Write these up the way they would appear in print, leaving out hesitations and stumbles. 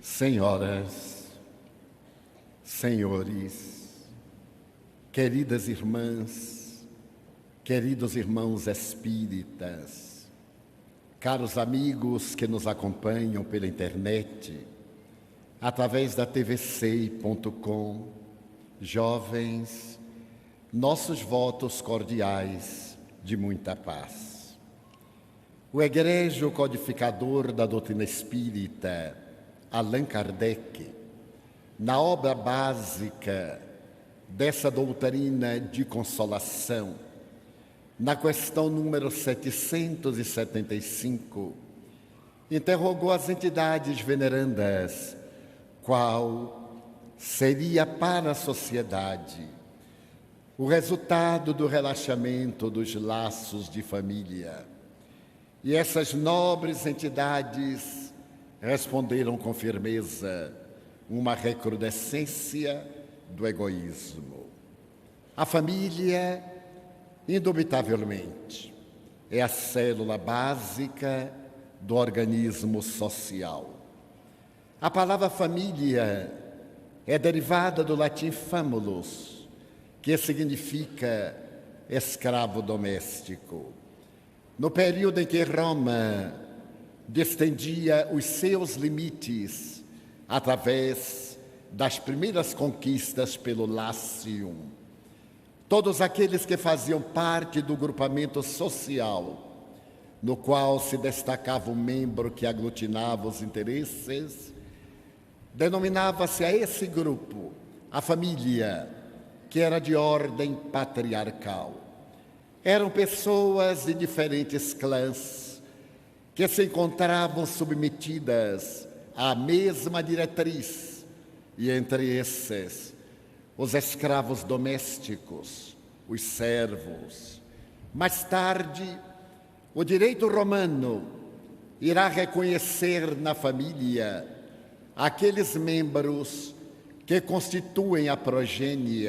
Senhoras, senhores, queridas irmãs, queridos irmãos espíritas, caros amigos que nos acompanham pela internet, através da tvc.com, jovens, nossos votos cordiais de muita paz. O egrégio codificador da doutrina espírita, Allan Kardec, na obra básica dessa doutrina de consolação, na questão número 775, interrogou as entidades venerandas qual seria para a sociedade o resultado do relaxamento dos laços de família. E essas nobres entidades responderam com firmeza: uma recrudescência do egoísmo. A família, indubitavelmente, é a célula básica do organismo social. A palavra família é derivada do latim famulus, que significa escravo doméstico. No período em que Roma distendia os seus limites através das primeiras conquistas pelo Lácium, todos aqueles que faziam parte do grupamento social, no qual se destacava um membro que aglutinava os interesses, denominava-se a esse grupo a família, que era de ordem patriarcal. Eram pessoas de diferentes clãs, que se encontravam submetidas à mesma diretriz, e entre esses, os escravos domésticos, os servos. Mais tarde, o direito romano irá reconhecer na família aqueles membros que constituem a progênie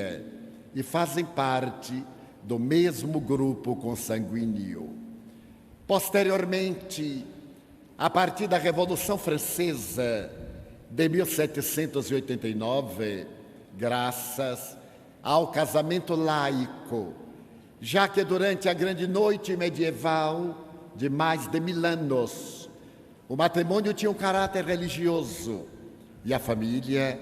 e fazem parte do mesmo grupo consanguíneo. Posteriormente, a partir da Revolução Francesa de 1789, graças ao casamento laico, já que durante a grande noite medieval de mais de 1000 anos, o matrimônio tinha um caráter religioso e a família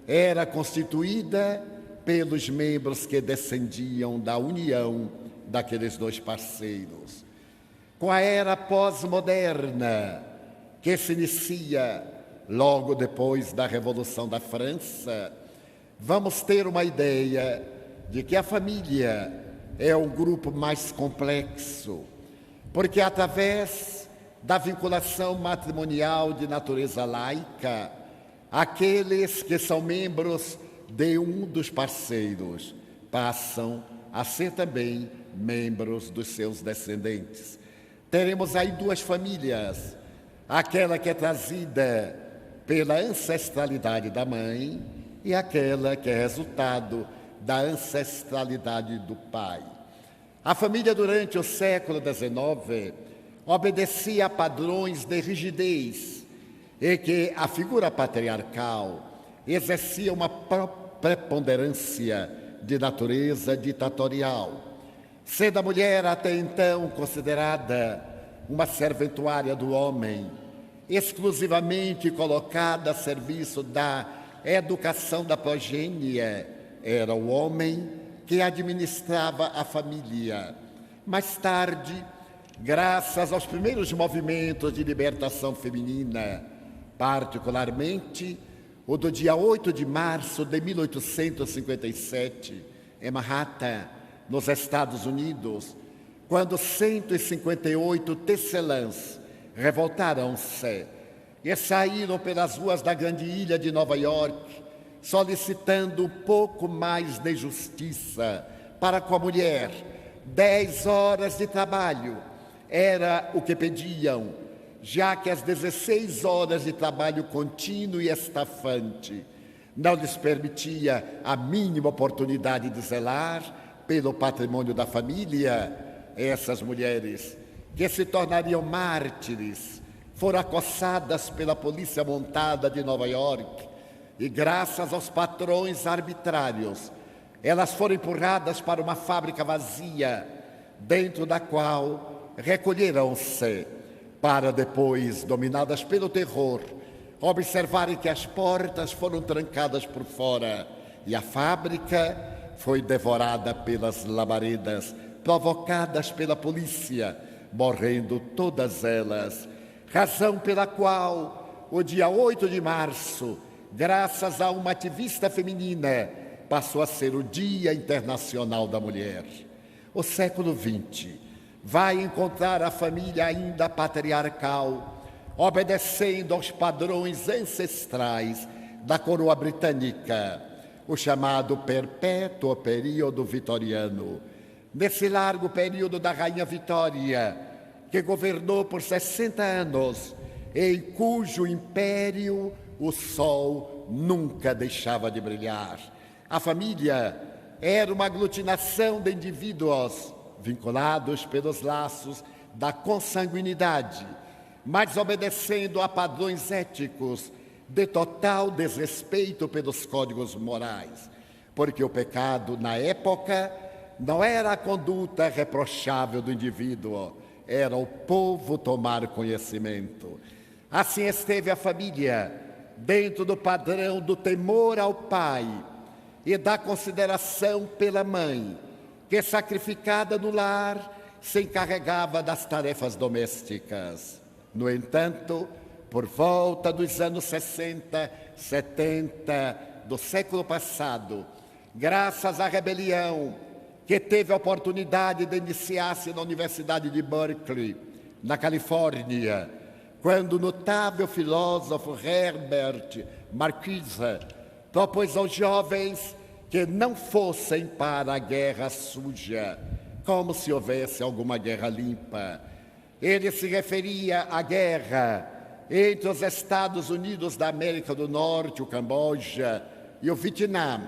era constituída pelos membros que descendiam da união daqueles dois parceiros. Com a era pós-moderna, que se inicia logo depois da Revolução da França, vamos ter uma ideia de que a família é um grupo mais complexo, porque através da vinculação matrimonial de natureza laica, aqueles que são membros de um dos parceiros passam a ser também membros dos seus descendentes. Teremos aí duas famílias, aquela que é trazida pela ancestralidade da mãe e aquela que é resultado da ancestralidade do pai. A família, durante o século XIX, obedecia a padrões de rigidez e que a figura patriarcal exercia uma preponderância de natureza ditatorial, sendo a mulher até então considerada uma serventuária do homem, exclusivamente colocada a serviço da educação da progênie. Era o homem que administrava a família. Mais tarde, graças aos primeiros movimentos de libertação feminina, particularmente o do dia 8 de março de 1857, em Manhattan, nos Estados Unidos, quando 158 tecelãs revoltaram-se e saíram pelas ruas da grande ilha de Nova York, solicitando um pouco mais de justiça para com a mulher. 10 horas de trabalho era o que pediam, já que as 16 horas de trabalho contínuo e estafante não lhes permitia a mínima oportunidade de zelar pelo patrimônio da família. Essas mulheres que se tornariam mártires foram acossadas pela polícia montada de Nova York e, graças aos patrões arbitrários, elas foram empurradas para uma fábrica vazia, dentro da qual recolheram-se para depois, dominadas pelo terror, observarem que as portas foram trancadas por fora e a fábrica foi devorada pelas labaredas, provocadas pela polícia, morrendo todas elas. Razão pela qual o dia 8 de março, graças a uma ativista feminina, passou a ser o Dia Internacional da Mulher. O século XX vai encontrar a família ainda patriarcal, obedecendo aos padrões ancestrais da coroa britânica, o chamado perpétuo período vitoriano. Nesse largo período da Rainha Vitória, que governou por 60 anos, em cujo império o sol nunca deixava de brilhar. A família era uma aglutinação de indivíduos vinculados pelos laços da consanguinidade, mas obedecendo a padrões éticos de total desrespeito pelos códigos morais, porque o pecado, na época, não era a conduta reprochável do indivíduo, era o povo tomar conhecimento. Assim esteve a família, dentro do padrão do temor ao pai e da consideração pela mãe, que, sacrificada no lar, se encarregava das tarefas domésticas. No entanto, por volta dos anos 60, 70 do século passado, graças à rebelião que teve a oportunidade de iniciar-se na Universidade de Berkeley, na Califórnia, quando o notável filósofo Herbert Marcuse propôs aos jovens que não fossem para a guerra suja, como se houvesse alguma guerra limpa. Ele se referia à guerra entre os Estados Unidos da América do Norte, o Camboja e o Vietnã,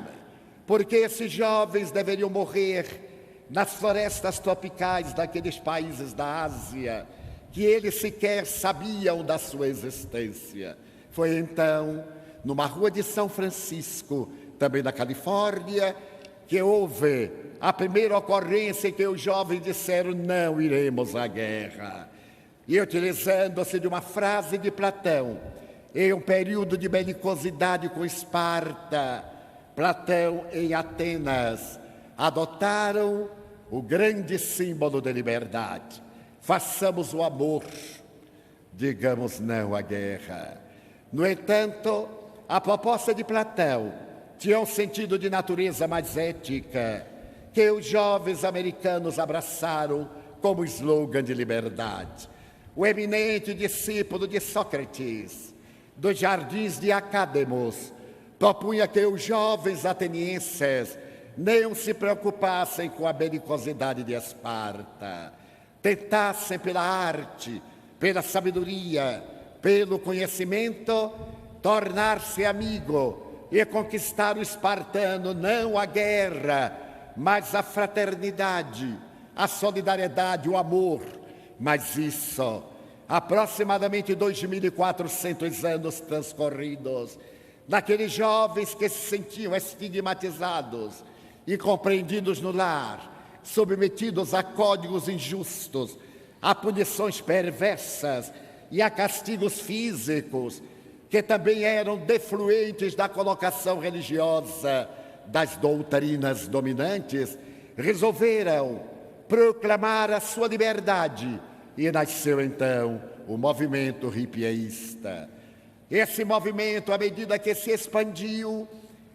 porque esses jovens deveriam morrer nas florestas tropicais daqueles países da Ásia, que eles sequer sabiam da sua existência. Foi então, numa rua de São Francisco, também na Califórnia, que houve a primeira ocorrência em que os jovens disseram: não iremos à guerra. E utilizando-se de uma frase de Platão, em um período de belicosidade com Esparta, Platão, em Atenas, adotaram o grande símbolo de liberdade. Façamos o amor, digamos não à guerra. No entanto, a proposta de Platão tinha um sentido de natureza mais ética, que os jovens americanos abraçaram como slogan de liberdade. O eminente discípulo de Sócrates, dos jardins de Academos, propunha que os jovens atenienses não se preocupassem com a belicosidade de Esparta, tentassem pela arte, pela sabedoria, pelo conhecimento, tornar-se amigo e conquistar o espartano, não a guerra, mas a fraternidade, a solidariedade, o amor. Mas isso, aproximadamente 2.400 anos transcorridos, naqueles jovens que se sentiam estigmatizados, incompreendidos no lar, submetidos a códigos injustos, a punições perversas e a castigos físicos, que também eram defluentes da colocação religiosa das doutrinas dominantes, resolveram proclamar a sua liberdade e nasceu então o movimento hippieísta. Esse movimento, à medida que se expandiu,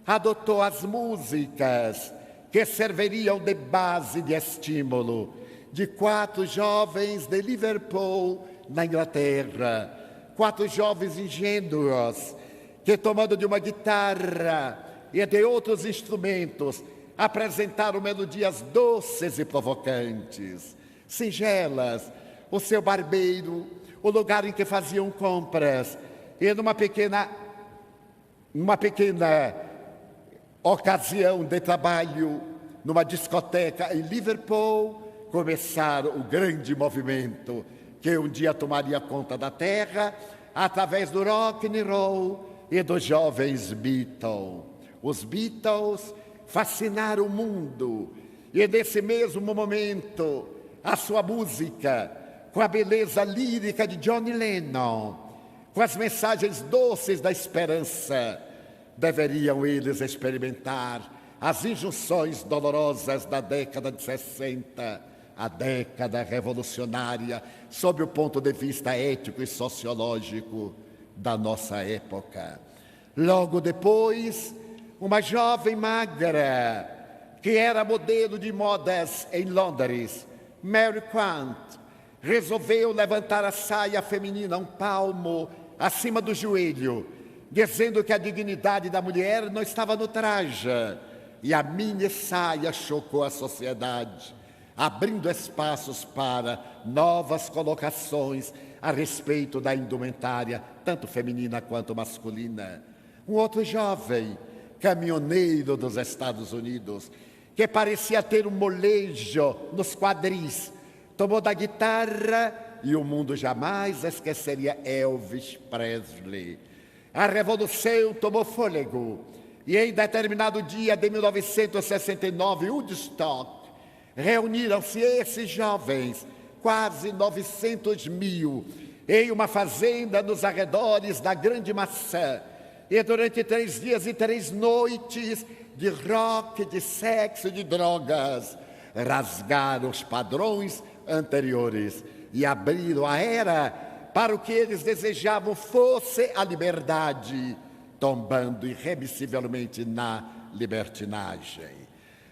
adotou as músicas que serviriam de base de estímulo de 4 jovens de Liverpool, na Inglaterra, 4 jovens ingênuos que, tomando de uma guitarra e de outros instrumentos, apresentaram melodias doces e provocantes, singelas, o seu barbeiro, o lugar em que faziam compras, e numa pequena ocasião de trabalho, numa discoteca em Liverpool, começaram o grande movimento que um dia tomaria conta da terra através do rock and roll e dos jovens Beatles. Os Beatles fascinaram o mundo e nesse mesmo momento a sua música, com a beleza lírica de John Lennon, com as mensagens doces da esperança, deveriam eles experimentar as injunções dolorosas da década de 60, a década revolucionária, sob o ponto de vista ético e sociológico da nossa época. Logo depois, uma jovem magra, que era modelo de modas em Londres, Mary Quant, resolveu levantar a saia feminina um palmo acima do joelho, dizendo que a dignidade da mulher não estava no traje. E a mini saia chocou a sociedade, abrindo espaços para novas colocações a respeito da indumentária, tanto feminina quanto masculina. Um outro jovem, caminhoneiro dos Estados Unidos, que parecia ter um molejo nos quadris, tomou da guitarra e o mundo jamais esqueceria Elvis Presley. A revolução tomou fôlego e em determinado dia de 1969, Woodstock, reuniram-se esses jovens, quase 900 mil, em uma fazenda nos arredores da Grande Maçã. E durante 3 dias e 3 noites de rock, de sexo, de drogas, rasgaram os padrões anteriores e abriram a era para o que eles desejavam fosse a liberdade, tombando irremissivelmente na libertinagem.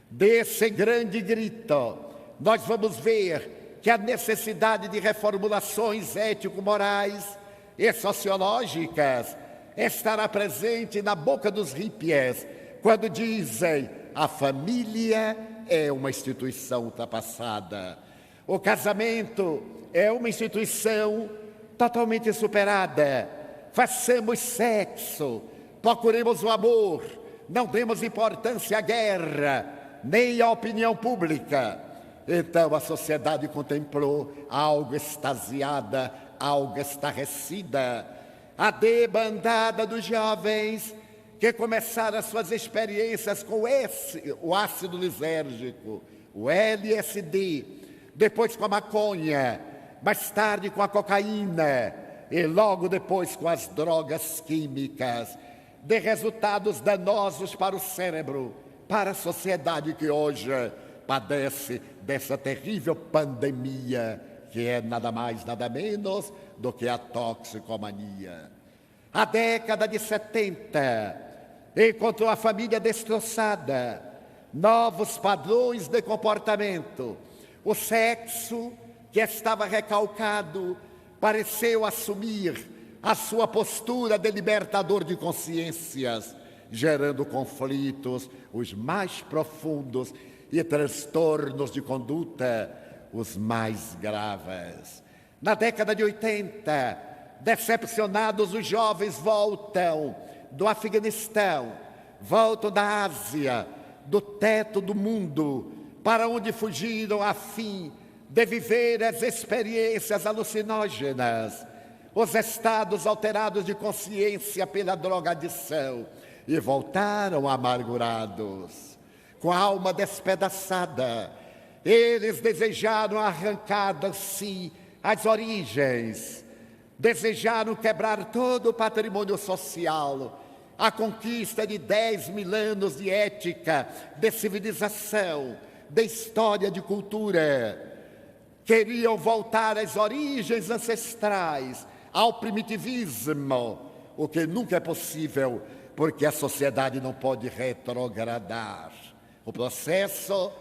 Desse grande grito, nós vamos ver que a necessidade de reformulações ético-morais e sociológicas estará presente na boca dos hippies, quando dizem: a família é uma instituição ultrapassada. O casamento é uma instituição totalmente superada. Façamos sexo, procuremos o amor, não demos importância à guerra, nem à opinião pública. Então a sociedade contemplou algo extasiada, algo estarrecida. A debandada dos jovens que começaram as suas experiências com o ácido lisérgico, o LSD, depois com a maconha, mais tarde com a cocaína e logo depois com as drogas químicas, de resultados danosos para o cérebro, para a sociedade que hoje padece dessa terrível pandemia, que é nada mais, nada menos do que a toxicomania. A década de 70 encontrou a família destroçada, novos padrões de comportamento. O sexo, que estava recalcado, pareceu assumir a sua postura de libertador de consciências, gerando conflitos os mais profundos e transtornos de conduta os mais graves. Na década de 80, decepcionados, os jovens voltam do Afeganistão, voltam da Ásia, do teto do mundo, para onde fugiram a fim de viver as experiências alucinógenas, os estados alterados de consciência pela drogadição, e voltaram amargurados, com a alma despedaçada. Eles desejaram arrancar de si as origens, desejaram quebrar todo o patrimônio social, a conquista de 10 mil anos de ética, de civilização, de história, de cultura. Queriam voltar às origens ancestrais, ao primitivismo, o que nunca é possível, porque a sociedade não pode retrogradar. O processo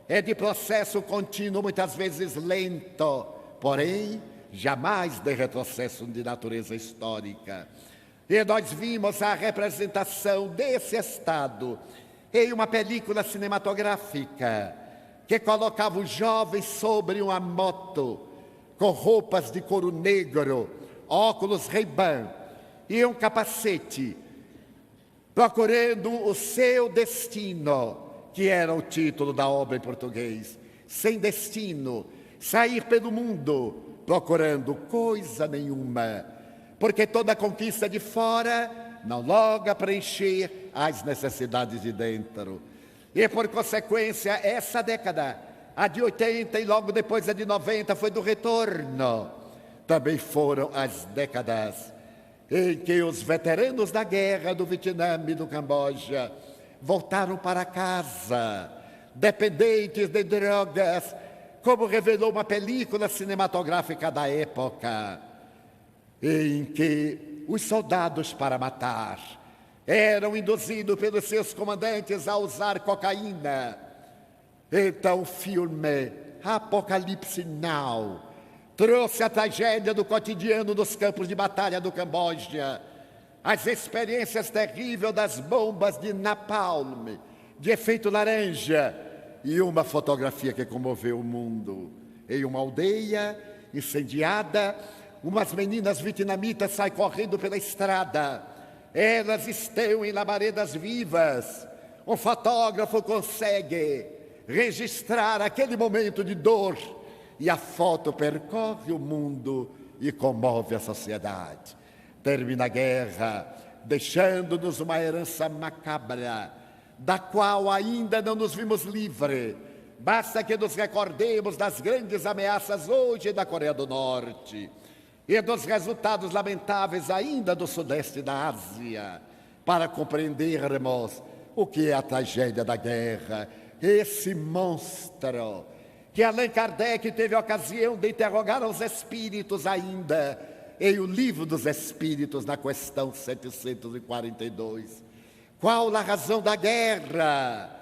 é de processo contínuo, muitas vezes lento, porém jamais de retrocesso de natureza histórica. E nós vimos a representação desse estado em uma película cinematográfica que colocava os jovens sobre uma moto, com roupas de couro negro, óculos Ray-Ban e um capacete, procurando o seu destino, que era o título da obra em português. Sem destino, sair pelo mundo, procurando coisa nenhuma, porque toda conquista de fora não logra preencher as necessidades de dentro. E por consequência, essa década, a de 80 e logo depois a de 90, foi do retorno. Também foram as décadas em que os veteranos da guerra do Vietnã e do Camboja voltaram para casa, dependentes de drogas, como revelou uma película cinematográfica da época, em que os soldados, para matar, eram induzidos pelos seus comandantes a usar cocaína. Então o filme Apocalipse Now trouxe a tragédia do cotidiano dos campos de batalha do Camboja, as experiências terríveis das bombas de napalm, de efeito laranja, e uma fotografia que comoveu o mundo. Em uma aldeia incendiada, umas meninas vietnamitas saem correndo pela estrada. Elas estão em labaredas vivas. Um fotógrafo consegue registrar aquele momento de dor e a foto percorre o mundo e comove a sociedade. Termina a guerra, deixando-nos uma herança macabra, da qual ainda não nos vimos livres. Basta que nos recordemos das grandes ameaças hoje da Coreia do Norte e dos resultados lamentáveis ainda do sudeste da Ásia, para compreendermos o que é a tragédia da guerra, esse monstro que Allan Kardec teve a ocasião de interrogar aos espíritos ainda em O Livro dos Espíritos, na questão 742. Qual a razão da guerra?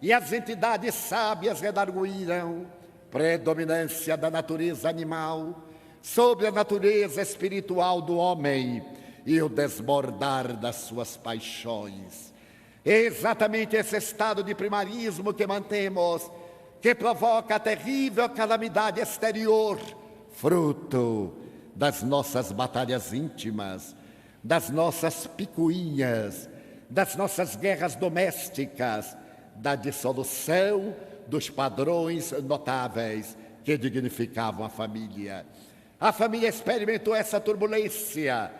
E as entidades sábias redarguíram: predominância da natureza animal sobre a natureza espiritual do homem e o desbordar das suas paixões. É exatamente esse estado de primarismo que mantemos, que provoca a terrível calamidade exterior, fruto das nossas batalhas íntimas, das nossas picuinhas, das nossas guerras domésticas, da dissolução dos padrões notáveis que dignificavam a família. A família experimentou essa turbulência,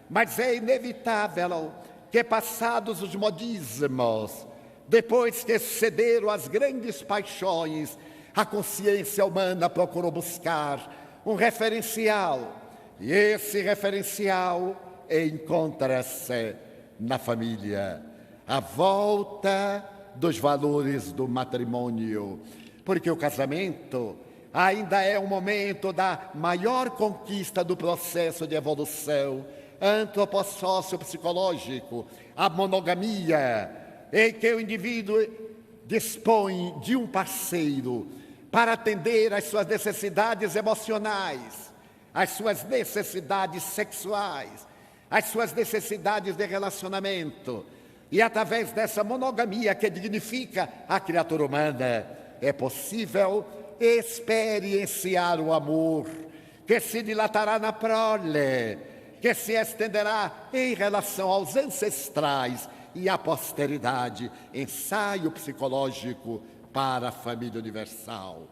mas é inevitável que, passados os modismos, depois que cederam às grandes paixões, a consciência humana procurou buscar um referencial, e esse referencial encontra-se na família, a volta dos valores do matrimônio, porque o casamento ainda é um momento da maior conquista do processo de evolução antropossócio-psicológico, a monogamia, em que o indivíduo dispõe de um parceiro para atender às suas necessidades emocionais, às suas necessidades sexuais, às suas necessidades de relacionamento. E através dessa monogamia que dignifica a criatura humana, é possível experienciar o amor, que se dilatará na prole, que se estenderá em relação aos ancestrais e à posteridade, ensaio psicológico para a família universal.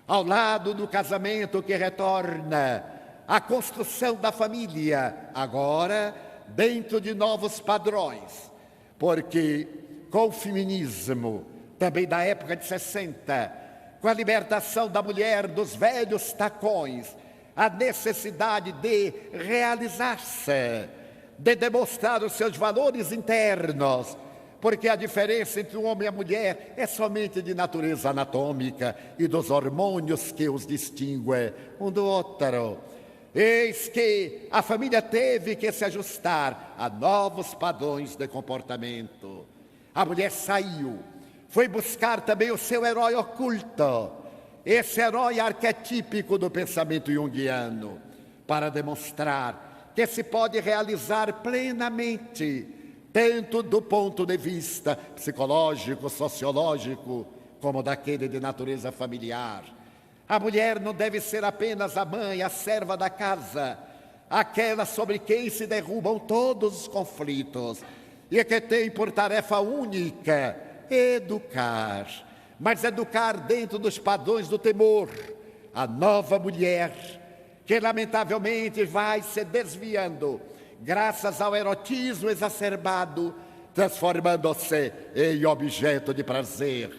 Ao lado do casamento que retorna, a construção da família, agora dentro de novos padrões, porque com o feminismo, também da época de 60, com a libertação da mulher dos velhos tacões, a necessidade de realizar-se, de demonstrar os seus valores internos, porque a diferença entre o homem e a mulher é somente de natureza anatômica e dos hormônios que os distinguem um do outro. Eis que a família teve que se ajustar a novos padrões de comportamento. A mulher saiu, foi buscar também o seu herói oculto, esse herói arquetípico do pensamento junguiano, para demonstrar que se pode realizar plenamente, tanto do ponto de vista psicológico, sociológico, como daquele de natureza familiar. A mulher não deve ser apenas a mãe, a serva da casa, aquela sobre quem se derrubam todos os conflitos, e que tem por tarefa única educar, mas educar dentro dos padrões do temor, a nova mulher que lamentavelmente vai se desviando, graças ao erotismo exacerbado, transformando-se em objeto de prazer.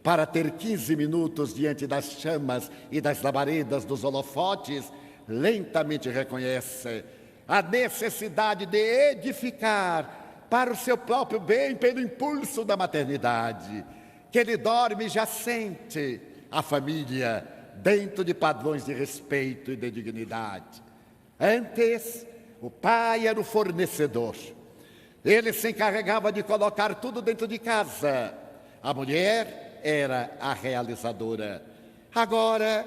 Para ter 15 minutos diante das chamas e das labaredas dos holofotes, lentamente reconhece a necessidade de edificar para o seu próprio bem pelo impulso da maternidade, que ele dorme já sente a família dentro de padrões de respeito e de dignidade. Antes, o pai era o fornecedor. Ele se encarregava de colocar tudo dentro de casa. A mulher era a realizadora. Agora,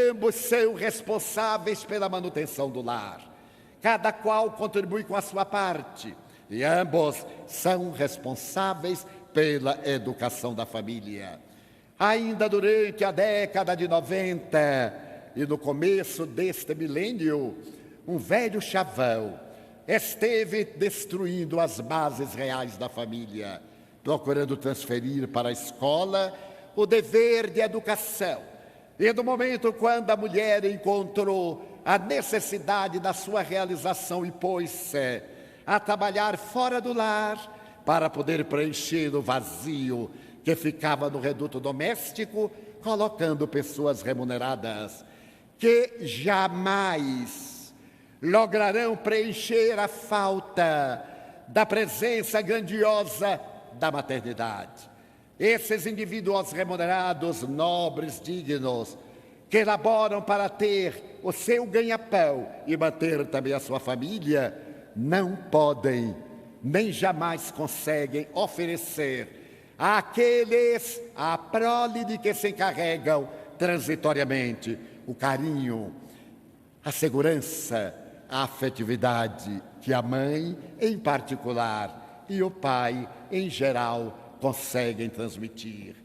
ambos são responsáveis pela manutenção do lar. Cada qual contribui com a sua parte. E ambos são responsáveis pela educação da família. Ainda durante a década de 90 e no começo deste milênio, um velho chavão esteve destruindo as bases reais da família, procurando transferir para a escola o dever de educação. E no momento quando a mulher encontrou a necessidade da sua realização e pôs-se a trabalhar fora do lar para poder preencher o vazio que ficava no reduto doméstico, colocando pessoas remuneradas que jamais lograrão preencher a falta da presença grandiosa da maternidade. Esses indivíduos remunerados, nobres, dignos, que elaboram para ter o seu ganha-pão e manter também a sua família, não podem, nem jamais conseguem oferecer àqueles, à prole que se encarregam transitoriamente, o carinho, a segurança, a afetividade que a mãe, em particular, e o pai, em geral, conseguem transmitir.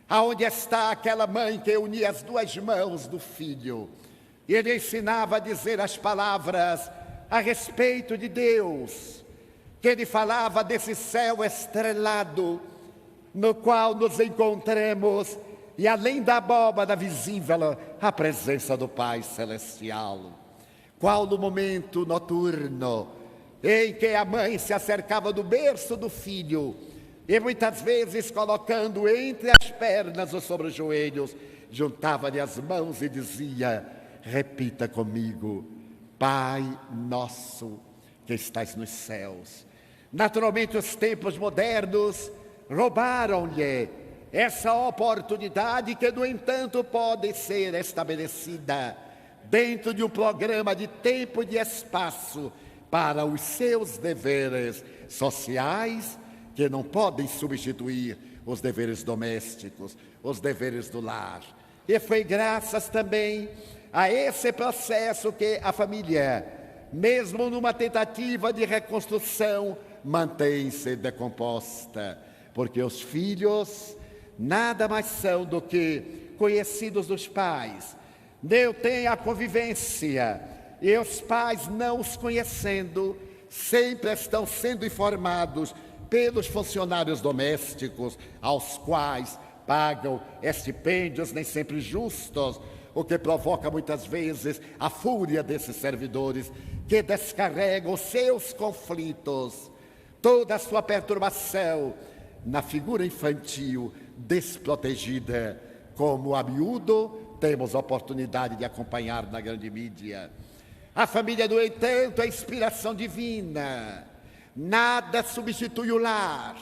Aonde está aquela mãe que unia as duas mãos do filho e ele ensinava a dizer as palavras a respeito de Deus, que ele falava desse céu estrelado no qual nos encontramos e além da abóbada visível a presença do Pai Celestial. Qual no momento noturno em que a mãe se acercava do berço do filho e muitas vezes colocando entre as pernas ou sobre os joelhos, juntava-lhe as mãos e dizia: repita comigo, Pai nosso que estás nos céus. Naturalmente os tempos modernos roubaram-lhe essa oportunidade que, no entanto, pode ser estabelecida dentro de um programa de tempo e de espaço para os seus deveres sociais, que não podem substituir os deveres domésticos, os deveres do lar. E foi graças também a esse processo que a família, mesmo numa tentativa de reconstrução, mantém-se decomposta, porque os filhos nada mais são do que conhecidos dos pais, não têm a convivência, e os pais, não os conhecendo, sempre estão sendo informados pelos funcionários domésticos, aos quais pagam estipêndios nem sempre justos, o que provoca muitas vezes a fúria desses servidores que descarregam seus conflitos, toda a sua perturbação na figura infantil desprotegida, como a miúdo temos a oportunidade de acompanhar na grande mídia. A família, no entanto, é inspiração divina. Nada substitui o lar.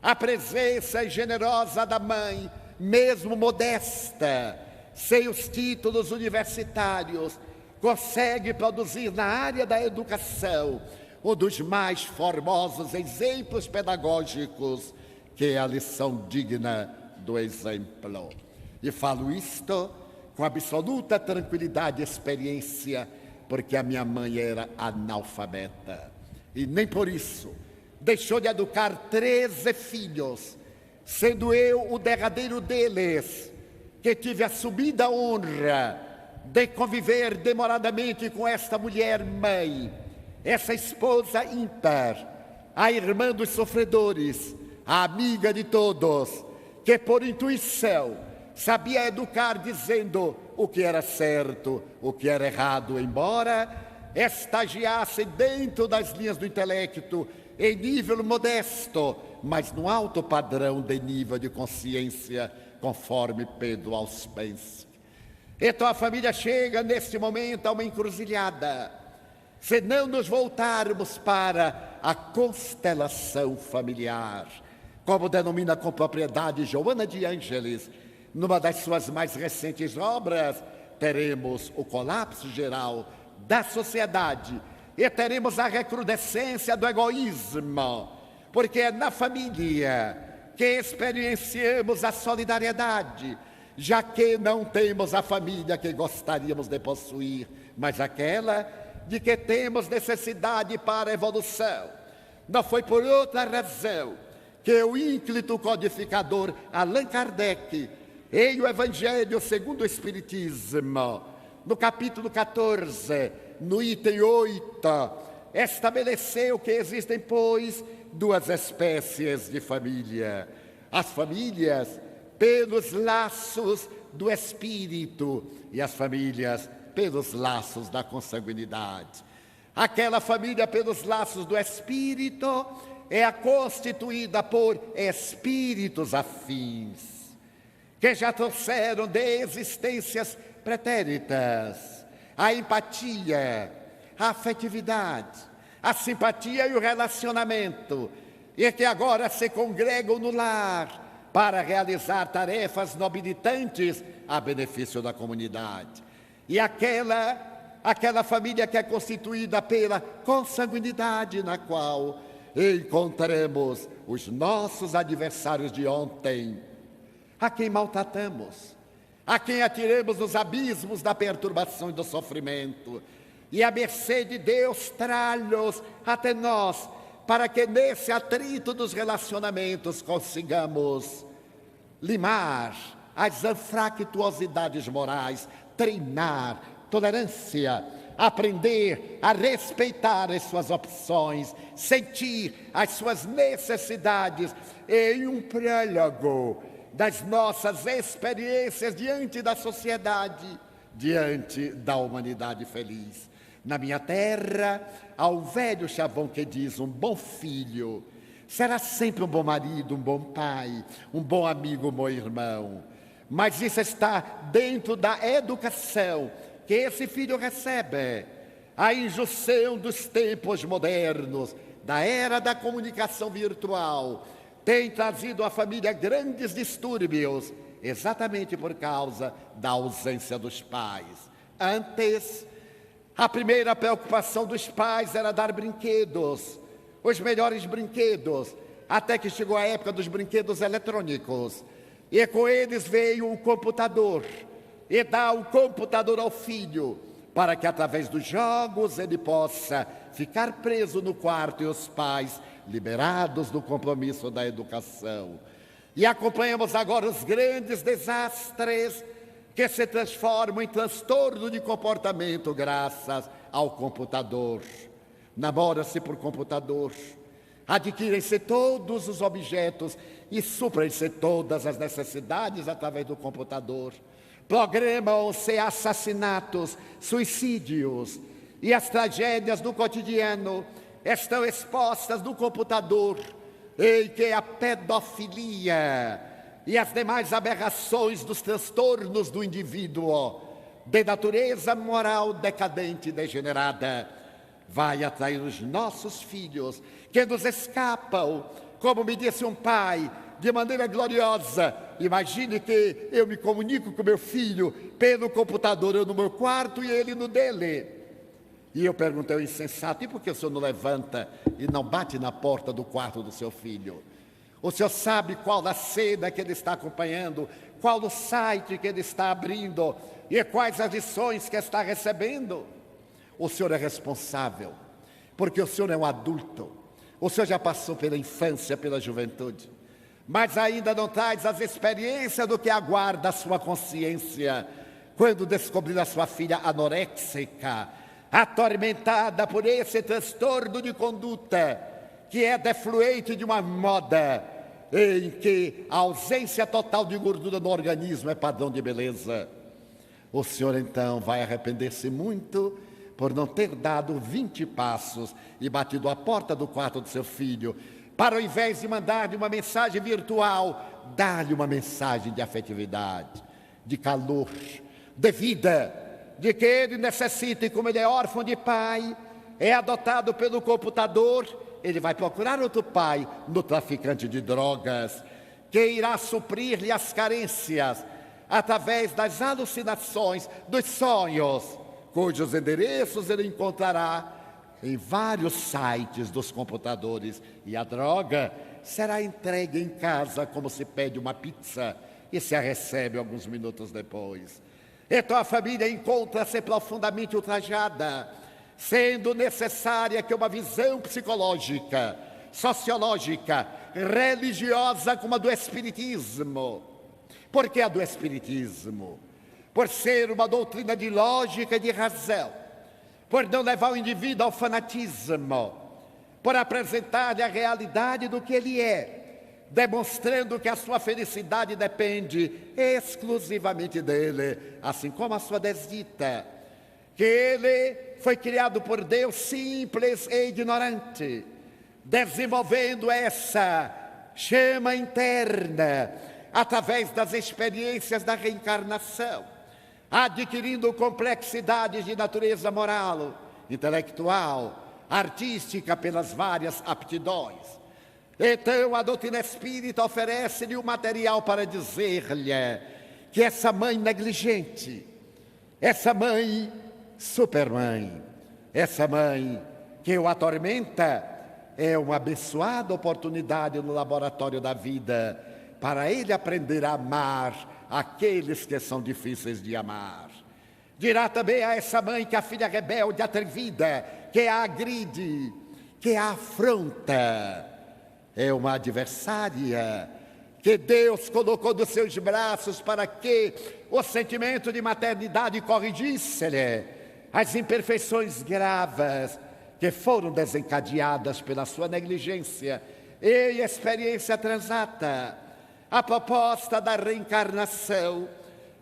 A presença generosa da mãe, mesmo modesta, sem os títulos universitários, consegue produzir na área da educação um dos mais formosos exemplos pedagógicos, que é a lição digna do exemplo. E falo isto com absoluta tranquilidade e experiência, porque a minha mãe era analfabeta. E nem por isso deixou de educar 13 filhos, sendo eu o derradeiro deles, que tive a subida honra de conviver demoradamente com esta mulher mãe, essa esposa ímpar, a irmã dos sofredores, a amiga de todos, que por intuição sabia educar dizendo: o que era certo, o que era errado, embora estagiasse dentro das linhas do intelecto, em nível modesto, mas no alto padrão de nível de consciência, conforme Pedro Auspensky. Então a família chega neste momento a uma encruzilhada. Se não nos voltarmos para a constelação familiar, como denomina com propriedade Joana de Ângeles, numa das suas mais recentes obras, teremos o colapso geral da sociedade e teremos a recrudescência do egoísmo, porque é na família que experienciamos a solidariedade, já que não temos a família que gostaríamos de possuir, mas aquela de que temos necessidade para a evolução. Não foi por outra razão que o ínclito codificador Allan Kardec, em o Evangelho segundo o Espiritismo, no capítulo 14, no item 8, estabeleceu que existem, pois, duas espécies de família. As famílias pelos laços do espírito e as famílias pelos laços da consanguinidade. Aquela família pelos laços do espírito é a constituída por espíritos afins, que já trouxeram de existências pretéritas a empatia, a afetividade, a simpatia e o relacionamento, e que agora se congregam no lar para realizar tarefas nobilitantes a benefício da comunidade. E aquela família que é constituída pela consanguinidade, na qual encontramos os nossos adversários de ontem, a quem maltratamos, a quem atiramos nos abismos da perturbação e do sofrimento, e à mercê de Deus traz-los até nós, para que nesse atrito dos relacionamentos consigamos limar as anfractuosidades morais, treinar tolerância, aprender a respeitar as suas opções, sentir as suas necessidades em um prólogo das nossas experiências diante da sociedade, diante da humanidade feliz. Na minha terra, há um velho chavão que diz: um bom filho será sempre um bom marido, um bom pai, um bom amigo, um bom irmão. Mas isso está dentro da educação que esse filho recebe. A injunção dos tempos modernos, da era da comunicação virtual, tem trazido à família grandes distúrbios, exatamente por causa da ausência dos pais. Antes, a primeira preocupação dos pais era dar brinquedos, os melhores brinquedos, até que chegou a época dos brinquedos eletrônicos. E com eles veio o computador, e dá o computador ao filho, para que através dos jogos ele possa ficar preso no quarto e os pais liberados do compromisso da educação. E acompanhamos agora os grandes desastres que se transformam em transtorno de comportamento graças ao computador. Namora-se por computador, adquirem-se todos os objetos e suprem-se todas as necessidades através do computador. Programam-se assassinatos, suicídios, e as tragédias do cotidiano estão expostas no computador, em que a pedofilia e as demais aberrações dos transtornos do indivíduo, de natureza moral decadente e degenerada, vai atrair os nossos filhos, que nos escapam, como me disse um pai, de maneira gloriosa. Imagine que eu me comunico com meu filho pelo computador, eu no meu quarto e ele no dele. E eu perguntei ao insensato: e por que o senhor não levanta e não bate na porta do quarto do seu filho? O senhor sabe qual a cena que ele está acompanhando, qual o site que ele está abrindo e quais as lições que está recebendo? O senhor é responsável, porque o senhor é um adulto, o senhor já passou pela infância, pela juventude, mas ainda não traz as experiências do que aguarda a sua consciência quando descobrir a sua filha anoréxica, atormentada por esse transtorno de conduta que é defluente de uma moda em que a ausência total de gordura no organismo é padrão de beleza. O senhor então vai arrepender-se muito por não ter dado 20 passos e batido a porta do quarto do seu filho, para ao invés de mandar-lhe uma mensagem virtual, dar-lhe uma mensagem de afetividade, de calor, de vida, de que ele necessita, e como ele é órfão de pai, é adotado pelo computador, ele vai procurar outro pai no traficante de drogas, que irá suprir-lhe as carências através das alucinações, dos sonhos, cujos endereços ele encontrará em vários sites dos computadores, e a droga será entregue em casa como se pede uma pizza e se a recebe alguns minutos depois. Então a família encontra-se profundamente ultrajada, sendo necessária que uma visão psicológica, sociológica, religiosa como a do Espiritismo. Por que a do Espiritismo? Por ser uma doutrina de lógica e de razão, por não levar o indivíduo ao fanatismo, por apresentar-lhe a realidade do que ele é, demonstrando que a sua felicidade depende exclusivamente dele, assim como a sua desdita, que ele foi criado por Deus simples e ignorante, desenvolvendo essa chama interna através das experiências da reencarnação, adquirindo complexidades de natureza moral, intelectual, artística pelas várias aptidões. Então a doutrina espírita oferece-lhe o material para dizer-lhe que essa mãe negligente, essa mãe supermãe, essa mãe que o atormenta, é uma abençoada oportunidade no laboratório da vida para ele aprender a amar aqueles que são difíceis de amar. Dirá também a essa mãe que a filha rebelde, atrevida, que a agride, que a afronta, é uma adversária que Deus colocou nos seus braços para que o sentimento de maternidade corrigisse-lhe as imperfeições graves que foram desencadeadas pela sua negligência e experiência transata. A proposta da reencarnação,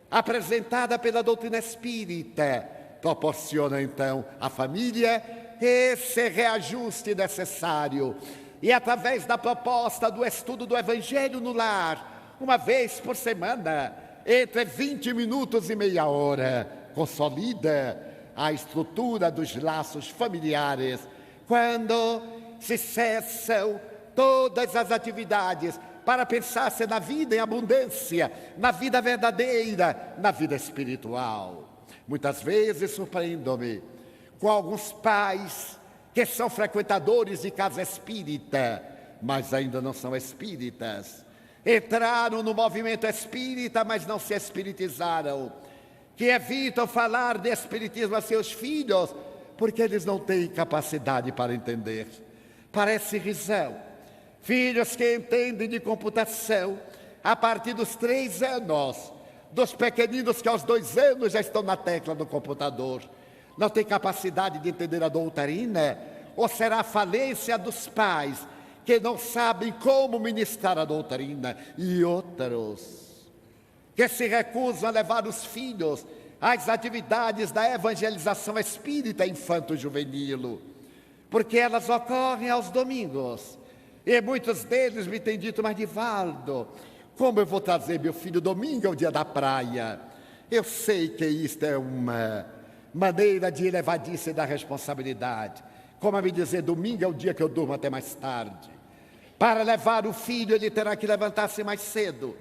apresentada pela doutrina espírita, proporciona então à família esse reajuste necessário. E através da proposta do estudo do Evangelho no lar, uma vez por semana, entre 20 minutos e meia hora, consolida a estrutura dos laços familiares, quando se cessam todas as atividades para pensar-se na vida em abundância, na vida verdadeira, na vida espiritual. Muitas vezes surpreendo-me com alguns pais que são frequentadores de casa espírita, mas ainda não são espíritas. Entraram no movimento espírita, mas não se espiritizaram, que evitam falar de espiritismo a seus filhos, porque eles não têm capacidade para entender. Parece risão. Filhos que entendem de computação a partir dos 3 anos, dos pequeninos que aos 2 anos já estão na tecla do computador, não têm capacidade de entender a doutrina, ou será a falência dos pais que não sabem como ministrar a doutrina, e outros que se recusam a levar os filhos às atividades da evangelização espírita infanto-juvenil, porque elas ocorrem aos domingos. E muitos deles me têm dito: mas Divaldo, como eu vou trazer meu filho domingo, é o dia da praia? Eu sei que isto é uma maneira de elevadice da responsabilidade. Como a me dizer, domingo é o dia que eu durmo até mais tarde. Para levar o filho, ele terá que levantar-se mais cedo.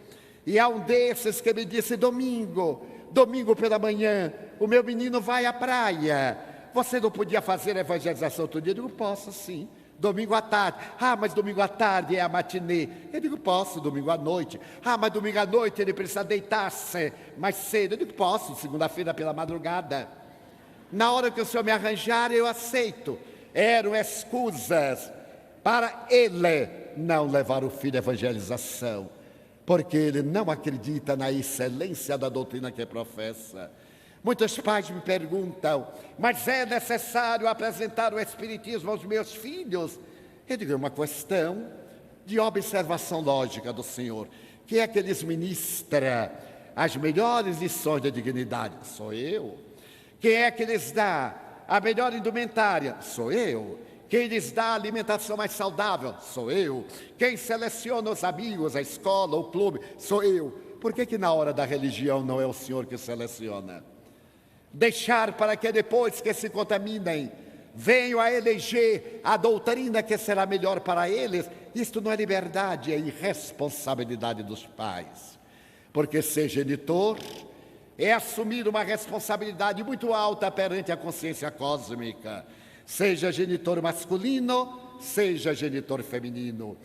E há um desses que me disse: domingo pela manhã, o meu menino vai à praia. Você não podia fazer evangelização todo dia? Eu digo: posso sim. Domingo à tarde. Ah, mas domingo à tarde é a matinê. Eu digo: posso, domingo à noite. Ah, mas domingo à noite ele precisa deitar-se mais cedo. Eu digo: posso, segunda-feira pela madrugada. Na hora que o senhor me arranjar, eu aceito. Eram escusas para ele não levar o filho à evangelização, porque ele não acredita na excelência da doutrina que professa. Muitos pais me perguntam: mas é necessário apresentar o Espiritismo aos meus filhos? Eu digo: é uma questão de observação lógica do Senhor, que é que lhes ministra as melhores lições de dignidade? Sou eu. Quem é que lhes dá a melhor indumentária? Sou eu. Quem lhes dá a alimentação mais saudável? Sou eu. Quem seleciona os amigos, a escola, o clube? Sou eu. Por que na hora da religião não é o Senhor que seleciona? Deixar para que depois que se contaminem, venham a eleger a doutrina que será melhor para eles, isto não é liberdade, é irresponsabilidade dos pais. Porque ser genitor é assumir uma responsabilidade muito alta perante a consciência cósmica, seja genitor masculino, seja genitor feminino.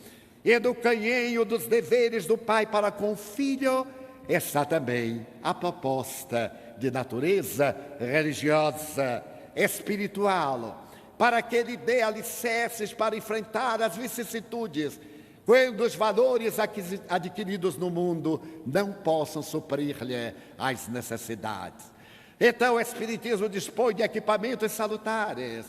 E no canhenho dos deveres do pai para com o filho está também a proposta de natureza religiosa, espiritual, para que ele dê alicerces para enfrentar as vicissitudes, quando os valores adquiridos no mundo não possam suprir-lhe as necessidades. Então o Espiritismo dispõe de equipamentos salutares.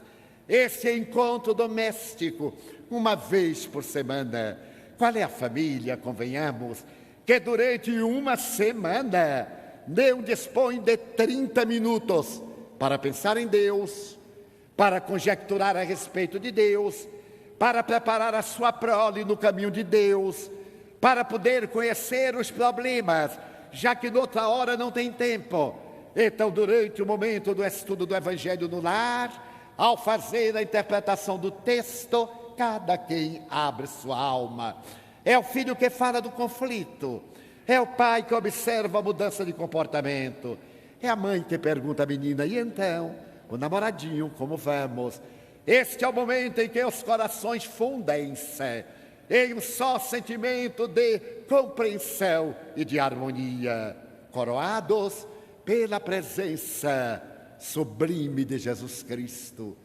Esse encontro doméstico, uma vez por semana. Qual é a família, convenhamos, que durante uma semana não dispõe de 30 minutos para pensar em Deus, para conjecturar a respeito de Deus, para preparar a sua prole no caminho de Deus, para poder conhecer os problemas, já que noutra hora não tem tempo. Então, durante o momento do estudo do Evangelho no lar, ao fazer a interpretação do texto, cada quem abre sua alma. É o filho que fala do conflito, é o pai que observa a mudança de comportamento, é a mãe que pergunta à menina, e então, o namoradinho, como vamos? Este é o momento em que os corações fundem-se em um só sentimento de compreensão e de harmonia, coroados pela presença sublime de Jesus Cristo,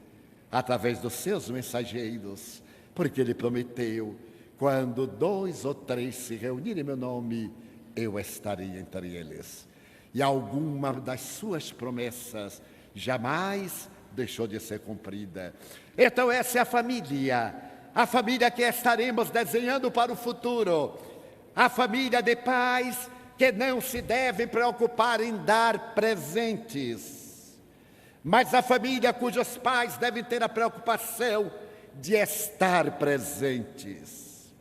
através dos seus mensageiros, porque Ele prometeu, quando 2 ou 3 se reunirem em meu nome, eu estarei entre eles. E alguma das suas promessas jamais deixou de ser cumprida. Então essa é a família que estaremos desenhando para o futuro, a família de pais que não se devem preocupar em dar presentes, mas a família cujos pais devem ter a preocupação de estar presentes.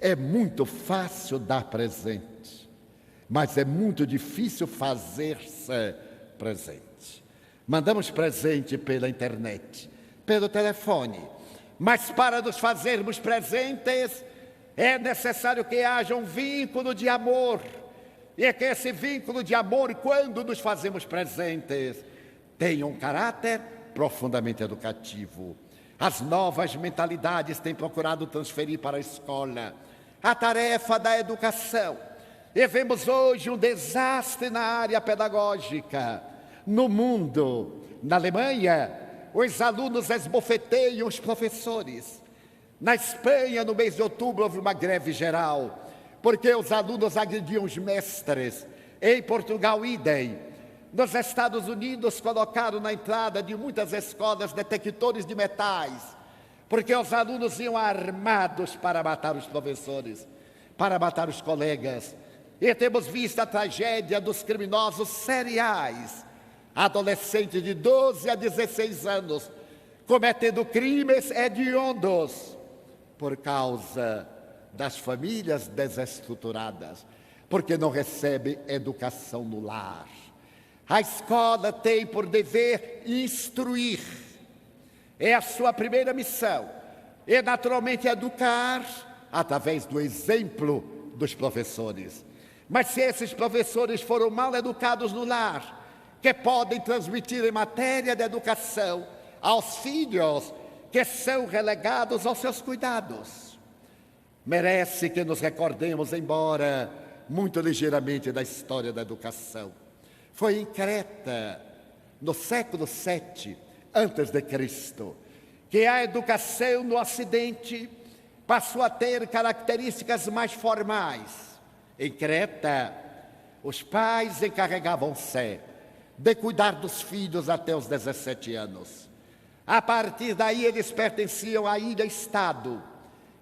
É muito fácil dar presente, mas é muito difícil fazer-se presente. Mandamos presente pela internet, pelo telefone, mas para nos fazermos presentes é necessário que haja um vínculo de amor, e que esse vínculo de amor, quando nos fazemos presentes, tenha um caráter profundamente educativo. As novas mentalidades têm procurado transferir para a escola a tarefa da educação, e vemos hoje um desastre na área pedagógica. No mundo, na Alemanha, os alunos esbofeteiam os professores. Na Espanha, no mês de outubro, houve uma greve geral, porque os alunos agrediam os mestres. Em Portugal, idem. Nos Estados Unidos, colocaram na entrada de muitas escolas detectores de metais, porque os alunos iam armados para matar os professores, para matar os colegas. E temos visto a tragédia dos criminosos seriais, adolescentes de 12 a 16 anos, cometendo crimes hediondos, por causa das famílias desestruturadas, porque não recebem educação no lar. A escola tem por dever instruir, é a sua primeira missão, e naturalmente educar através do exemplo dos professores. Mas se esses professores foram mal educados no lar, que podem transmitir em matéria de educação aos filhos que são relegados aos seus cuidados. Merece que nos recordemos, embora muito ligeiramente, da história da educação. Foi em Creta, no século VII a.C., que a educação no Ocidente passou a ter características mais formais. Em Creta, os pais encarregavam-se de cuidar dos filhos até os 17 anos. A partir daí, eles pertenciam à ilha-estado,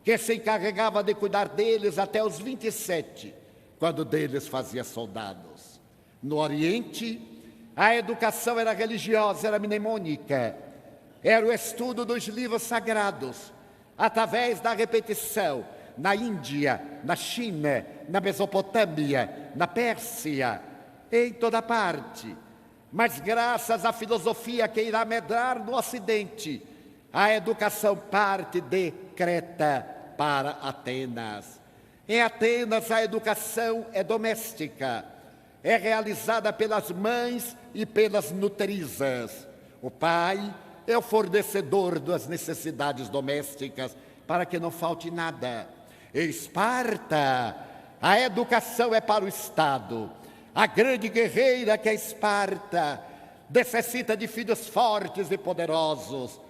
que se encarregava de cuidar deles até os 27, quando deles fazia soldados. No Oriente, a educação era religiosa, era mnemônica. Era o estudo dos livros sagrados, através da repetição. Na Índia, na China, na Mesopotâmia, na Pérsia, em toda parte. Mas graças à filosofia que irá medrar no Ocidente, a educação parte de Creta para Atenas. Em Atenas, a educação é doméstica, é realizada pelas mães e pelas nutrizas. O pai é o fornecedor das necessidades domésticas para que não falte nada. Em Esparta, a educação é para o Estado. A grande guerreira que é Esparta necessita de filhos fortes e poderosos.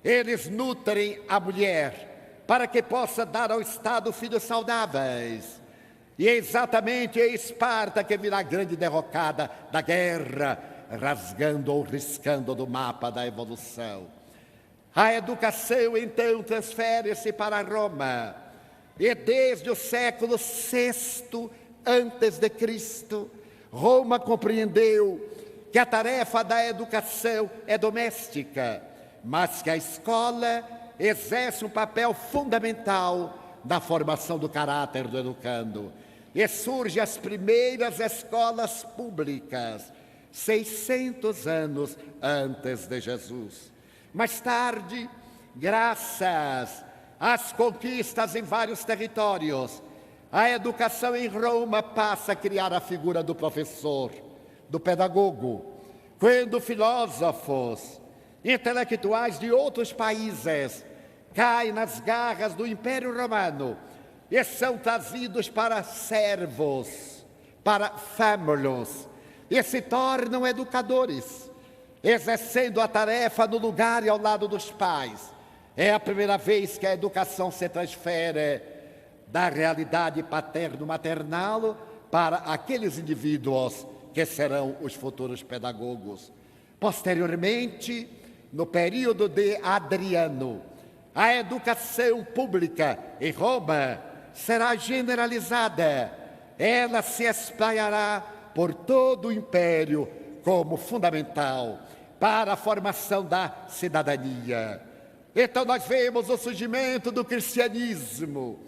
Eles nutrem a mulher para que possa dar ao Estado filhos saudáveis. E é exatamente em Esparta que virá a grande derrocada da guerra, rasgando ou riscando do mapa da evolução. A educação, então, transfere-se para Roma. E desde o século VI antes de Cristo, Roma compreendeu que a tarefa da educação é doméstica, mas que a escola exerce um papel fundamental na formação do caráter do educando. E surgem as primeiras escolas públicas, 600 anos antes de Jesus. Mais tarde, graças às conquistas em vários territórios, a educação em Roma passa a criar a figura do professor, do pedagogo. Quando filósofos, intelectuais de outros países caem nas garras do Império Romano e são trazidos para servos, para fámulos, e se tornam educadores, exercendo a tarefa no lugar e ao lado dos pais. É a primeira vez que a educação se transfere da realidade paterno-maternal para aqueles indivíduos que serão os futuros pedagogos. Posteriormente, no período de Adriano, a educação pública em Roma será generalizada. Ela se espalhará por todo o império como fundamental para a formação da cidadania. Então nós vemos o surgimento do cristianismo,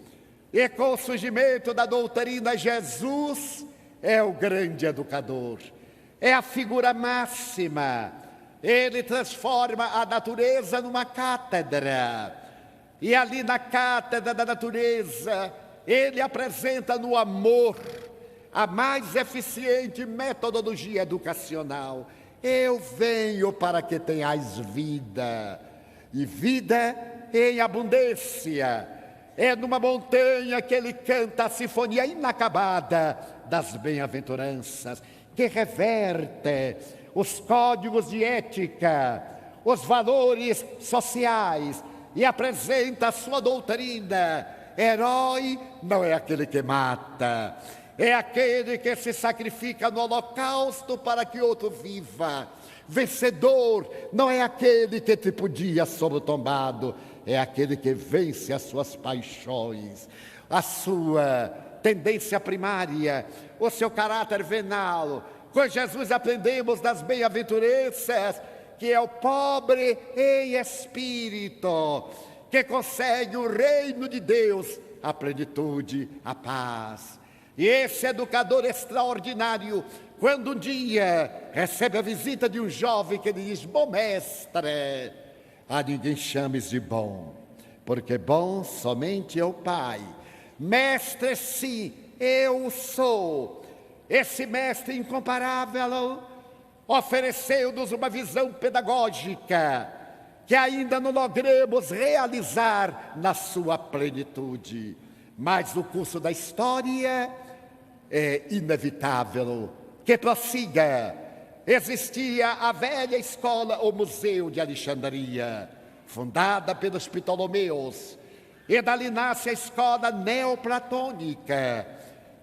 e com o surgimento da doutrina, Jesus é o grande educador, é a figura máxima. Ele transforma a natureza numa cátedra, e ali na cátedra da natureza, ele apresenta no amor a mais eficiente metodologia educacional. Eu venho para que tenhais vida, e vida em abundância. É numa montanha que ele canta a sinfonia inacabada das bem-aventuranças, que reverte os códigos de ética, os valores sociais, e apresenta a sua doutrina. Herói não é aquele que mata, é aquele que se sacrifica no holocausto para que outro viva. Vencedor não é aquele que tripudia sobre o tombado, é aquele que vence as suas paixões, a sua tendência primária, o seu caráter venal. Com Jesus aprendemos das bem-aventuranças, que é o pobre em espírito, que consegue o reino de Deus, a plenitude, a paz. E esse educador extraordinário, quando um dia recebe a visita de um jovem que lhe diz: bom mestre, a ninguém chames de bom, porque bom somente é o Pai. Mestre, sim, eu sou. Esse mestre incomparável ofereceu-nos uma visão pedagógica que ainda não logremos realizar na sua plenitude. Mas o curso da história é inevitável que prossiga. Existia a velha escola, o Museu de Alexandria, fundada pelos Ptolomeus, e dali nasce a escola neoplatônica,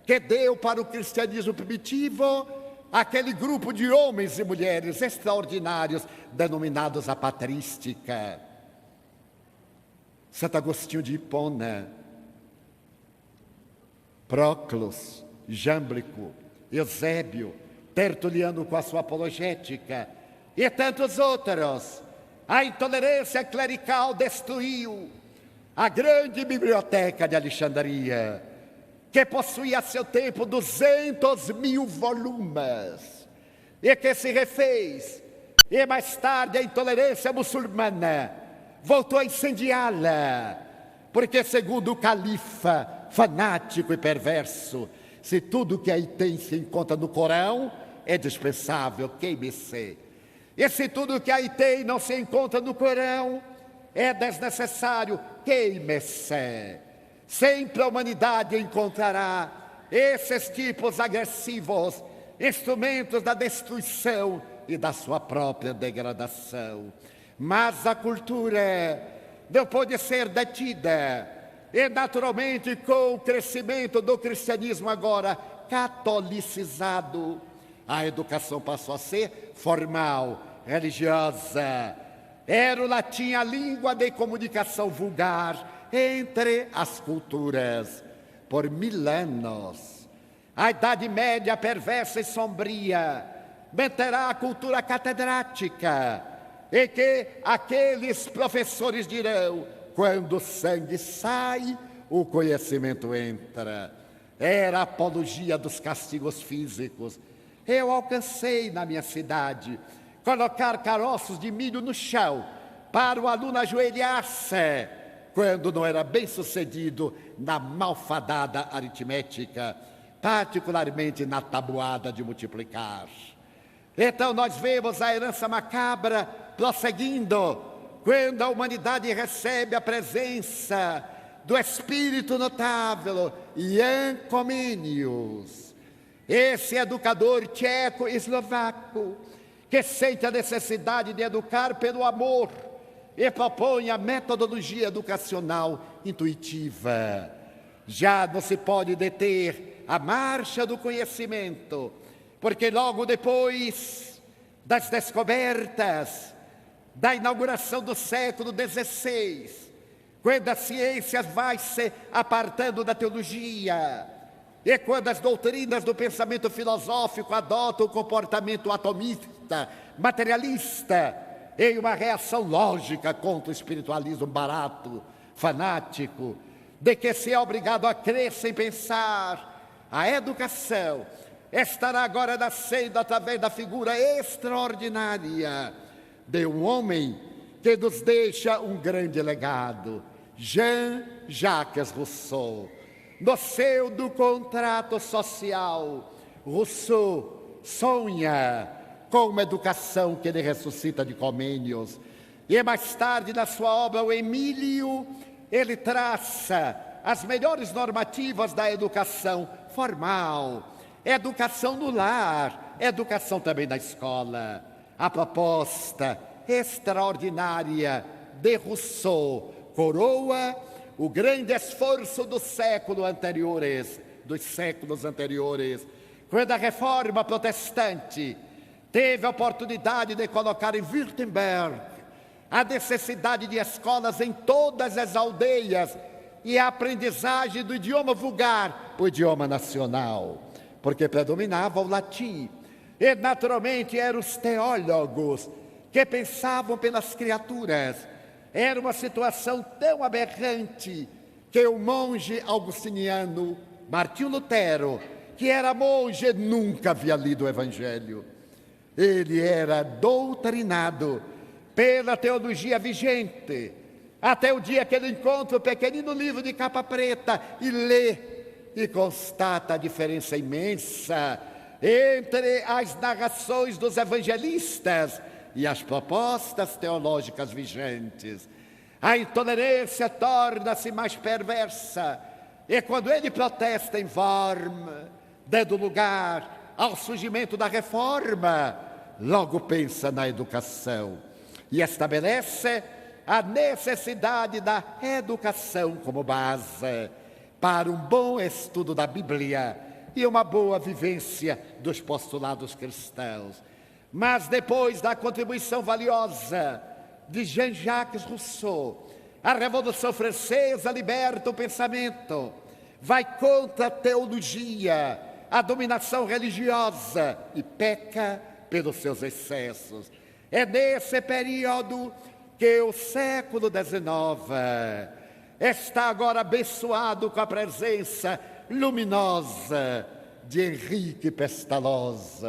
que deu para o cristianismo primitivo aquele grupo de homens e mulheres extraordinários, denominados a patrística. Santo Agostinho de Hipona, Proclus, Jámblico, Eusébio, Tertuliano com a sua apologética, e tantos outros. A intolerância clerical destruiu a grande biblioteca de Alexandria, que possuía a seu tempo 200.000 volumes, e que se refez, e mais tarde a intolerância muçulmana voltou a incendiá-la, porque segundo o califa fanático e perverso, se tudo que aí tem se encontra no Corão, é dispensável, queime-se. E se tudo que aí tem não se encontra no Corão, é desnecessário, queime-se. Sempre a humanidade encontrará esses tipos agressivos, instrumentos da destruição e da sua própria degradação. Mas a cultura não pode ser detida. E naturalmente, com o crescimento do cristianismo agora catolicizado, a educação passou a ser formal, religiosa. Era o latim a língua de comunicação vulgar entre as culturas. Por 1000 anos, a Idade Média perversa e sombria manterá a cultura catedrática, e que aqueles professores dirão: quando o sangue sai, o conhecimento entra. Era a apologia dos castigos físicos. Eu alcancei na minha cidade colocar caroços de milho no chão para o aluno ajoelhar-se, quando não era bem sucedido na malfadada aritmética, particularmente na tabuada de multiplicar. Então nós vemos a herança macabra prosseguindo, quando a humanidade recebe a presença do espírito notável Jan Comenius, esse educador tcheco-eslovaco, que sente a necessidade de educar pelo amor e propõe a metodologia educacional intuitiva. Já não se pode deter a marcha do conhecimento, porque logo depois das descobertas, da inauguração do século XVI, quando a ciência vai se apartando da teologia, e quando as doutrinas do pensamento filosófico adotam o comportamento atomista, materialista, em uma reação lógica contra o espiritualismo barato, fanático, de que se é obrigado a crer sem pensar, a educação estará agora nascendo através da figura extraordinária de um homem que nos deixa um grande legado, Jean-Jacques Rousseau. No seu do contrato social, Rousseau sonha com uma educação que ele ressuscita de Comenius. E mais tarde, na sua obra, o Emílio, ele traça as melhores normativas da educação formal, educação no lar, educação também na escola. A proposta extraordinária de Rousseau coroa o grande esforço dos séculos anteriores, quando a reforma protestante teve a oportunidade de colocar em Württemberg a necessidade de escolas em todas as aldeias e a aprendizagem do idioma vulgar, o idioma nacional, porque predominava o latim. E naturalmente eram os teólogos que pensavam pelas criaturas. Era uma situação tão aberrante que o monge augustiniano Martinho Lutero, que era monge, nunca havia lido o Evangelho. Ele era doutrinado pela teologia vigente, até o dia que ele encontra o pequenino livro de capa preta e lê, e constata a diferença imensa entre as narrações dos evangelistas e as propostas teológicas vigentes. A intolerância torna-se mais perversa, e quando ele protesta em Worms, dando lugar ao surgimento da reforma, logo pensa na educação e estabelece a necessidade da educação como base para um bom estudo da Bíblia e uma boa vivência dos postulados cristãos. Mas depois da contribuição valiosa de Jean-Jacques Rousseau, a Revolução Francesa liberta o pensamento, vai contra a teologia, a dominação religiosa e peca pelos seus excessos. É nesse período que o século XIX está agora abençoado com a presença luminosa de Henrique Pestalozzi,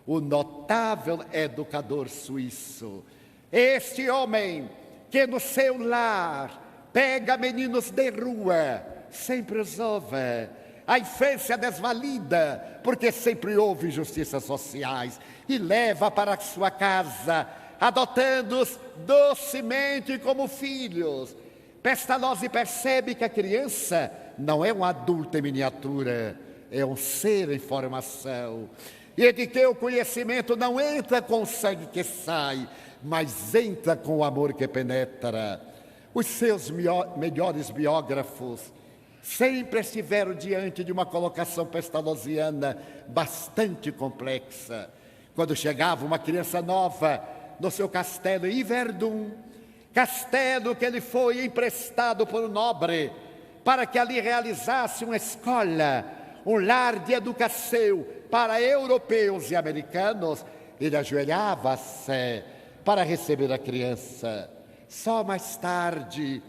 o notável educador suíço. Este homem que no seu lar pega meninos de rua, sempre os ouve, a infância desvalida, porque sempre houve injustiças sociais, e leva para a sua casa, adotando-os docemente como filhos. Pestalozzi percebe que a criança não é um adulto em miniatura, é um ser em formação, e de que o conhecimento não entra com o sangue que sai, mas entra com o amor que penetra. Os seus melhores biógrafos sempre estiveram diante de uma colocação pestalozziana bastante complexa. Quando chegava uma criança nova no seu castelo em Yverdon, castelo que lhe foi emprestado por um nobre, para que ali realizasse uma escola, um lar de educação para europeus e americanos, ele ajoelhava-se para receber a criança. Só mais tarde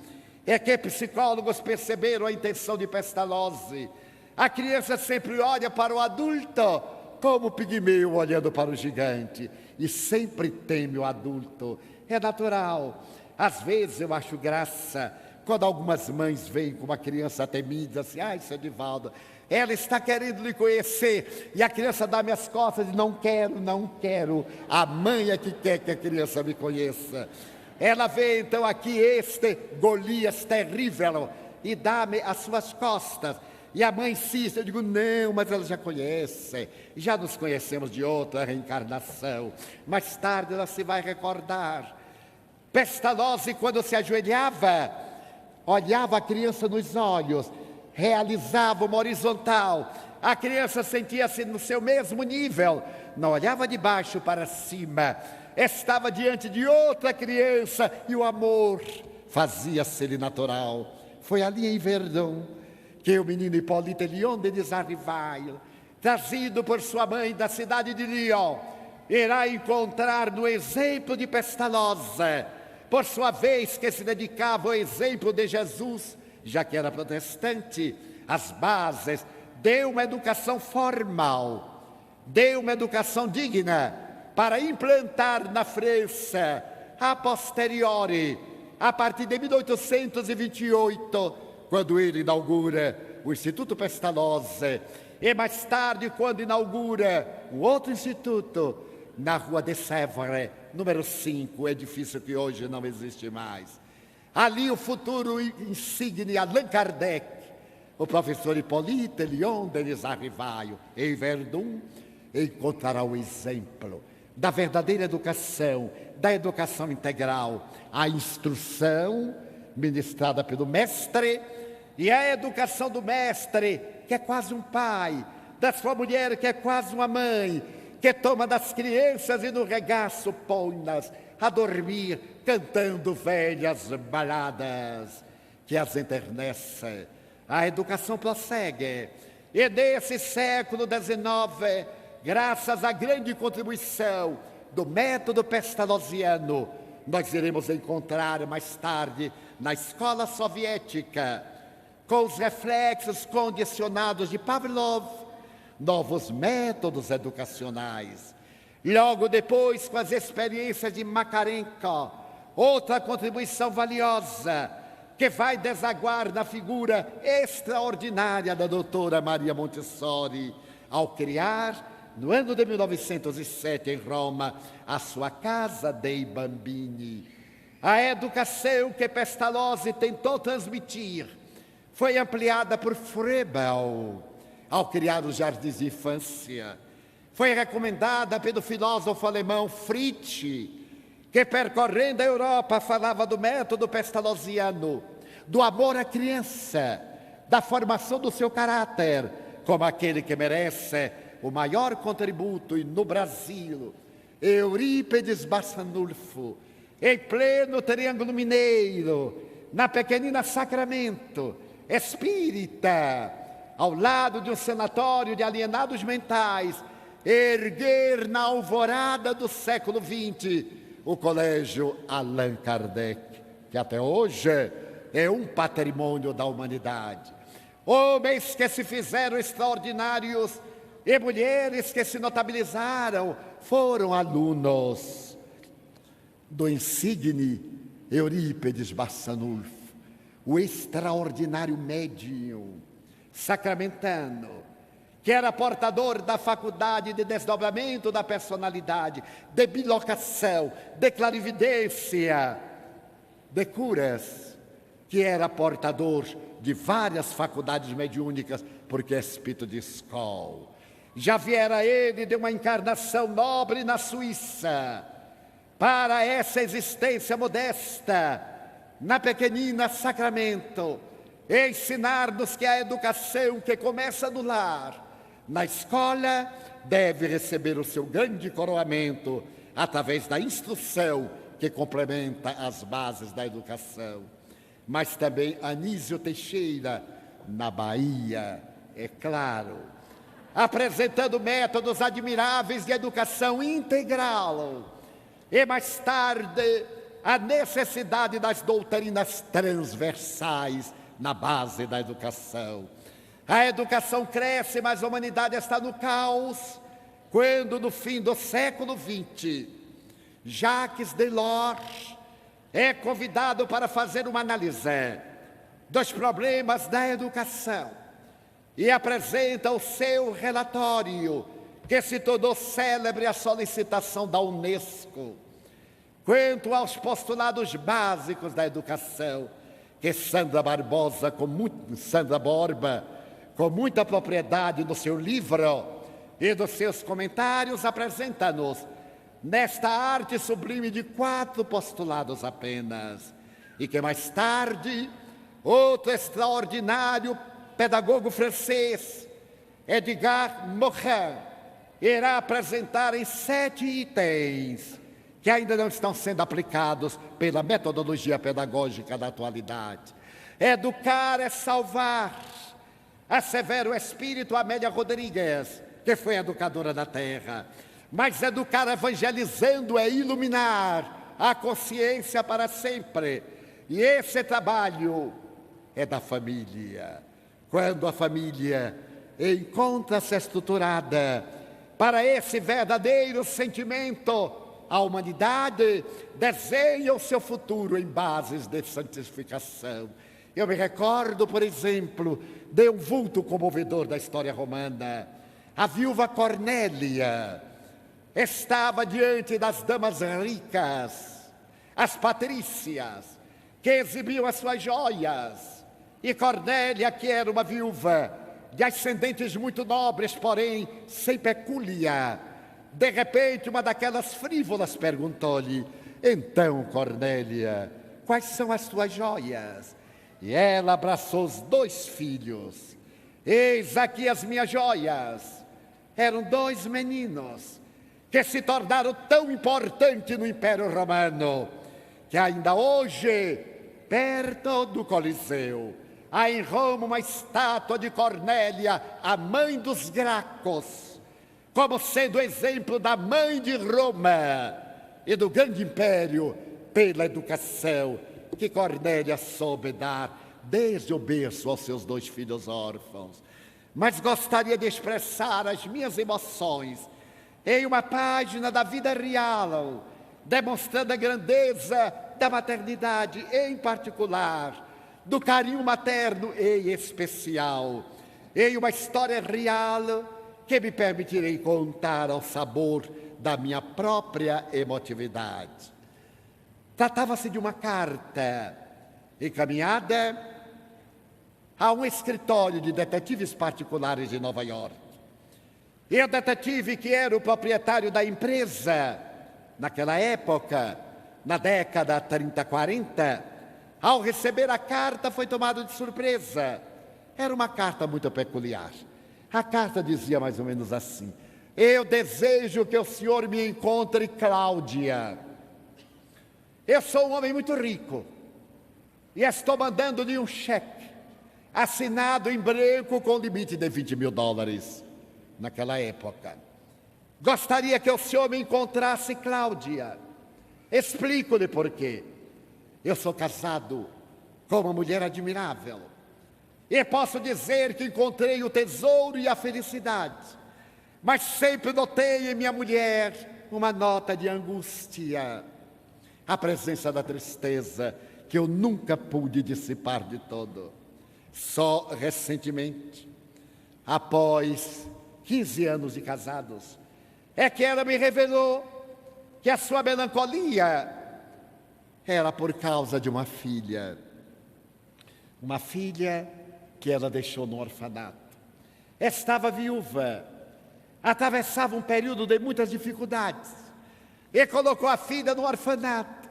é que psicólogos perceberam a intenção de Pestalozzi. A criança sempre olha para o adulto como o pigmeu olhando para o gigante, e sempre teme o adulto. É natural. Às vezes eu acho graça quando algumas mães veem com uma criança temida, assim, seu Edivaldo, ela está querendo lhe conhecer, e a criança dá-me as costas e não quero. A mãe é que quer que a criança me conheça. Ela vê então aqui este Golias terrível e dá-me as suas costas. E a mãe insiste, eu digo, não, mas ela já conhece, já nos conhecemos de outra reencarnação. Mais tarde ela se vai recordar. Pestalozzi, quando se ajoelhava, olhava a criança nos olhos, realizava uma horizontal. A criança sentia-se no seu mesmo nível, não olhava de baixo para cima, estava diante de outra criança e o amor fazia-se-lhe natural. Foi ali em Verdun que o menino Hippolyte Léon Denis Arrivaille, trazido por sua mãe da cidade de Lyon, irá encontrar no exemplo de Pestalozzi, por sua vez que se dedicava ao exemplo de Jesus, já que era protestante, as bases de uma educação formal, de uma educação digna, para implantar na França, a posteriori, a partir de 1828, quando ele inaugura o Instituto Pestalozzi, e mais tarde, quando inaugura um outro instituto, na Rua de Sèvres, número 5, edifício que hoje não existe mais. Ali o futuro insigne Allan Kardec, o professor Hippolyte Léon Denis Arrivaille, em Verdun, encontrará o exemplo da verdadeira educação, da educação integral, a instrução ministrada pelo mestre e a educação do mestre, que é quase um pai, da sua mulher, que é quase uma mãe, que toma das crianças e no regaço põe-nas a dormir, cantando velhas baladas que as enternecem. A educação prossegue. E nesse século XIX, graças à grande contribuição do método pestalozziano, nós iremos encontrar mais tarde na escola soviética, com os reflexos condicionados de Pavlov, novos métodos educacionais. Logo depois, com as experiências de Makarenko, outra contribuição valiosa, que vai desaguar na figura extraordinária da doutora Maria Montessori, ao criar, no ano de 1907, em Roma, a sua Casa dei Bambini. A educação que Pestalozzi tentou transmitir foi ampliada por Froebel, ao criar os jardins de infância. Foi recomendada pelo filósofo alemão Fritsch, que percorrendo a Europa falava do método pestalozziano, do amor à criança, da formação do seu caráter, como aquele que merece o maior contributo, e no Brasil, Eurípides Barçanulfo, em pleno Triângulo Mineiro, na pequenina Sacramento, espírita, ao lado de um sanatório de alienados mentais, erguer na alvorada do século XX o Colégio Allan Kardec, que até hoje é um patrimônio da humanidade. Homens que se fizeram extraordinários e mulheres que se notabilizaram foram alunos do insigne Eurípides Barçanufo, o extraordinário médium sacramentano, que era portador da faculdade de desdobramento da personalidade, de bilocação, de clarividência, de curas, que era portador de várias faculdades mediúnicas, porque é espírito de escola. Já viera ele de uma encarnação nobre na Suíça, para essa existência modesta, na pequenina Sacramento, ensinar-nos que a educação que começa no lar, na escola, deve receber o seu grande coroamento através da instrução que complementa as bases da educação. Mas também Anísio Teixeira, na Bahia, é claro, apresentando métodos admiráveis de educação integral. E mais tarde, a necessidade das doutrinas transversais na base da educação. A educação cresce, mas a humanidade está no caos, quando no fim do século XX, Jacques Delors é convidado para fazer uma análise dos problemas da educação e apresenta o seu relatório, que se tornou célebre a solicitação da Unesco, quanto aos postulados básicos da educação, que Sandra Borba, com muita propriedade no seu livro e nos seus comentários, apresenta-nos nesta arte sublime de 4 postulados apenas, e que mais tarde, outro extraordinário pedagogo francês, Edgar Morin, irá apresentar em 7 itens, que ainda não estão sendo aplicados pela metodologia pedagógica da atualidade. Educar é salvar, assevera o espírito Amélia Rodrigues, que foi educadora da terra. Mas educar evangelizando é iluminar a consciência para sempre. E esse trabalho é da família. Quando a família encontra-se estruturada para esse verdadeiro sentimento, a humanidade desenha o seu futuro em bases de santificação. Eu me recordo, por exemplo, de um vulto comovedor da história romana. A viúva Cornélia estava diante das damas ricas, as patrícias, que exibiam as suas joias. E Cornélia, que era uma viúva de ascendentes muito nobres, porém sem pecúlia, de repente uma daquelas frívolas perguntou-lhe: então, Cornélia, quais são as tuas joias? E ela abraçou os 2 filhos. Eis aqui as minhas joias. Eram 2 meninos que se tornaram tão importantes no Império Romano, que ainda hoje, perto do Coliseu, há em Roma uma estátua de Cornélia, a mãe dos Gracos, como sendo exemplo da mãe de Roma e do grande império pela educação que Cornélia soube dar desde o berço aos seus 2 filhos órfãos. Mas gostaria de expressar as minhas emoções em uma página da vida real, demonstrando a grandeza da maternidade, em particular, do carinho materno em especial, em uma história real que me permitirei contar ao sabor da minha própria emotividade. Tratava-se de uma carta encaminhada a um escritório de detetives particulares de Nova York. E o detetive, que era o proprietário da empresa, naquela época, na década 30, 40, ao receber a carta foi tomado de surpresa. Era uma carta muito peculiar. A carta dizia mais ou menos assim: eu desejo que o senhor me encontre Cláudia. Eu sou um homem muito rico e estou mandando-lhe um cheque. assinado em branco com limite de $20.000 naquela época. Gostaria que o senhor me encontrasse Cláudia. Explico-lhe por quê. Eu sou casado com uma mulher admirável e posso dizer que encontrei o tesouro e a felicidade, mas sempre notei em minha mulher uma nota de angústia, a presença da tristeza que eu nunca pude dissipar de todo. Só recentemente, após 15 anos de casados, é que ela me revelou que a sua melancolia era por causa de uma filha que ela deixou no orfanato. Estava viúva, atravessava um período de muitas dificuldades e colocou a filha no orfanato.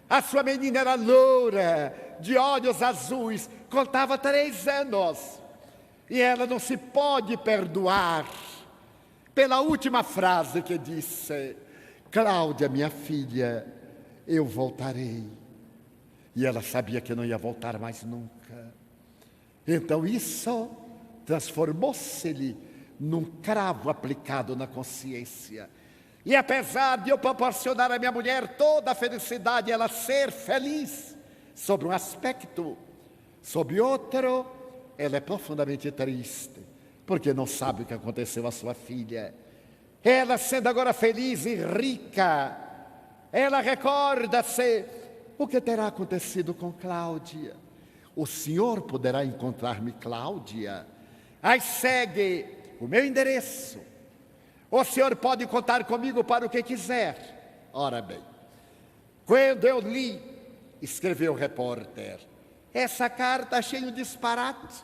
A sua menina era loura, de olhos azuis, contava 3 anos. E ela não se pode perdoar pela última frase que disse: Cláudia, minha filha, eu voltarei. E ela sabia que não ia voltar mais nunca. Então isso transformou-se-lhe num cravo aplicado na consciência. E apesar de eu proporcionar à minha mulher toda a felicidade, ela ser feliz sobre um aspecto, sobre outro, ela é profundamente triste, porque não sabe o que aconteceu à sua filha. Ela, sendo agora feliz e rica, ela recorda-se o que terá acontecido com Cláudia. O senhor poderá encontrar-me Cláudia. Aí segue o meu endereço. O senhor pode contar comigo para o que quiser. Ora bem, quando eu li, escreveu o repórter, essa carta cheia de disparate.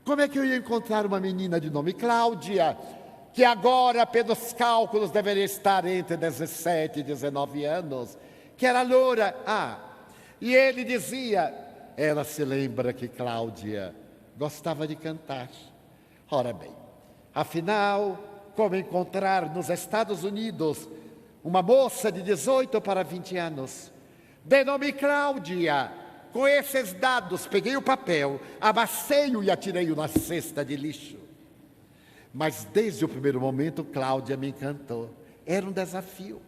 Como é que eu ia encontrar uma menina de nome Cláudia, que agora, pelos cálculos, deveria estar entre 17 e 19 anos, que era loura? E ele dizia, ela se lembra que Cláudia gostava de cantar. Ora bem, afinal, como encontrar nos Estados Unidos uma moça de 18 para 20 anos, de nome Cláudia? Com esses dados, peguei o papel, amassei-o e atirei-o na cesta de lixo. Mas desde o primeiro momento, Cláudia me encantou. Era um desafio.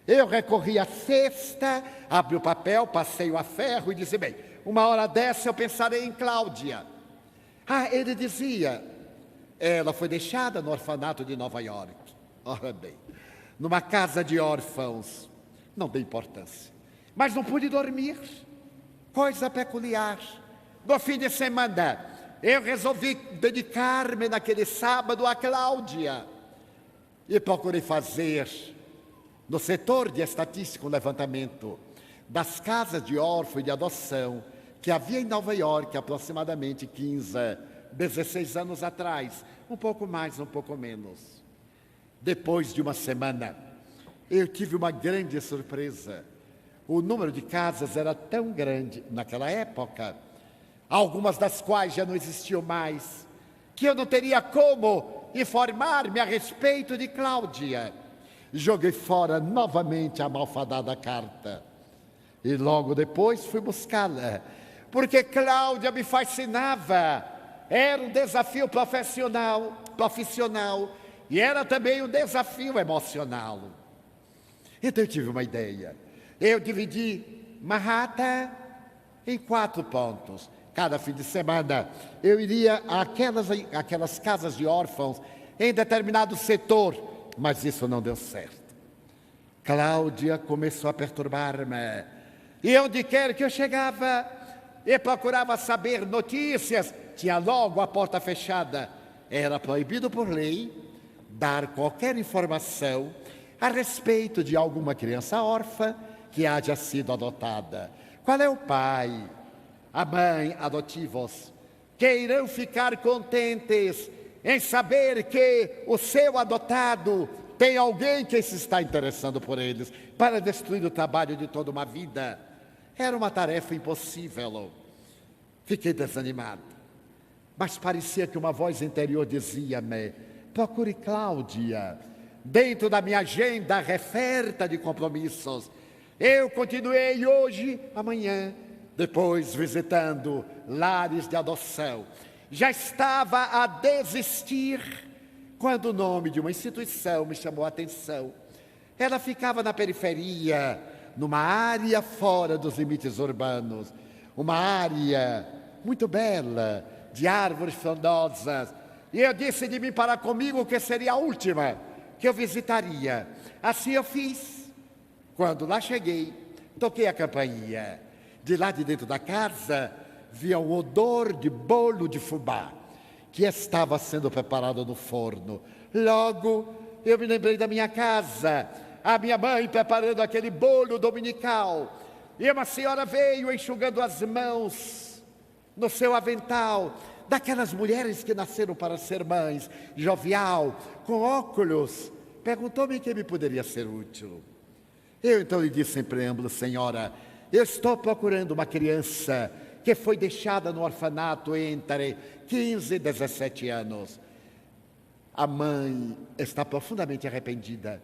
Eu recorri à cesta, abri o papel, passei-o a ferro e disse, bem, uma hora dessa eu pensarei em Cláudia. Ele dizia, ela foi deixada no orfanato de Nova York. Ora bem, numa casa de órfãos, não dei importância. Mas não pude dormir. Coisa peculiar. No fim de semana, eu resolvi dedicar-me naquele sábado a Cláudia. E procurei fazer, no setor de estatística, um levantamento das casas de órfãos e de adoção que havia em Nova York aproximadamente 15, 16 anos atrás. Um pouco mais, um pouco menos. Depois de uma semana, eu tive uma grande surpresa. O número de casas era tão grande naquela época, algumas das quais já não existiam mais, que eu não teria como informar-me a respeito de Cláudia. Joguei fora novamente a malfadada carta e logo depois fui buscá-la, porque Cláudia me fascinava. Era um desafio profissional e era também um desafio emocional. Então eu tive uma ideia. Eu dividi Manhattan em 4 pontos. Cada fim de semana eu iria àquelas casas de órfãos em determinado setor, mas isso não deu certo. Cláudia começou a perturbar-me. E onde quer que eu chegava, eu procurava saber notícias, tinha logo a porta fechada. Era proibido por lei dar qualquer informação a respeito de alguma criança órfã que haja sido adotada. Qual é o pai, a mãe adotivos, que irão ficar contentes em saber que o seu adotado tem alguém que se está interessando por eles para destruir o trabalho de toda uma vida? Era uma tarefa impossível. Fiquei desanimado, mas parecia que uma voz interior dizia-me, procure Cláudia. Dentro da minha agenda referta de compromissos, eu continuei hoje, amanhã, depois visitando lares de adoção. Já estava a desistir quando o nome de uma instituição me chamou a atenção. Ela ficava na periferia, numa área fora dos limites urbanos, uma área muito bela, de árvores frondosas. E eu disse de mim para comigo que seria a última que eu visitaria. Assim eu fiz. Quando lá cheguei, toquei a campainha. De lá de dentro da casa, via um odor de bolo de fubá, que estava sendo preparado no forno. Logo, eu me lembrei da minha casa, a minha mãe preparando aquele bolo dominical. E uma senhora veio enxugando as mãos no seu avental, daquelas mulheres que nasceram para ser mães, jovial, com óculos. Perguntou-me quem me poderia ser útil. Eu então lhe disse em preâmbulo: senhora, eu estou procurando uma criança que foi deixada no orfanato entre 15 e 17 anos. A mãe está profundamente arrependida.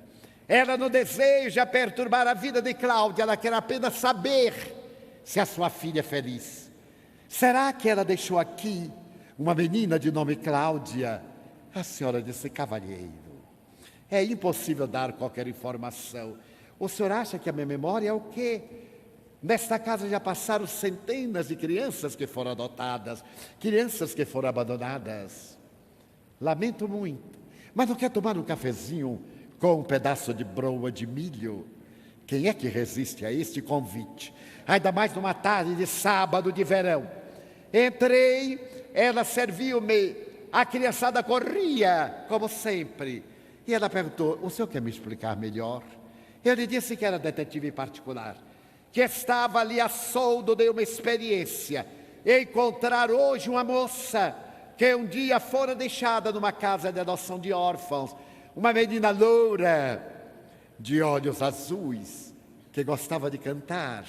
Ela não deseja perturbar a vida de Cláudia, ela quer apenas saber se a sua filha é feliz. Será que ela deixou aqui uma menina de nome Cláudia? A senhora disse: cavalheiro, é impossível dar qualquer informação. O senhor acha que a minha memória é o quê? Nesta casa já passaram centenas de crianças que foram adotadas, crianças que foram abandonadas. Lamento muito, mas não quer tomar um cafezinho com um pedaço de broa de milho? Quem é que resiste a este convite? Ainda mais numa tarde de sábado de verão. Entrei, ela serviu-me, a criançada corria, como sempre. E ela perguntou: o senhor quer me explicar melhor? Eu lhe disse que era detetive particular, que estava ali a soldo de uma experiência, encontrar hoje uma moça que um dia fora deixada numa casa de adoção de órfãos, uma menina loura, de olhos azuis, que gostava de cantar,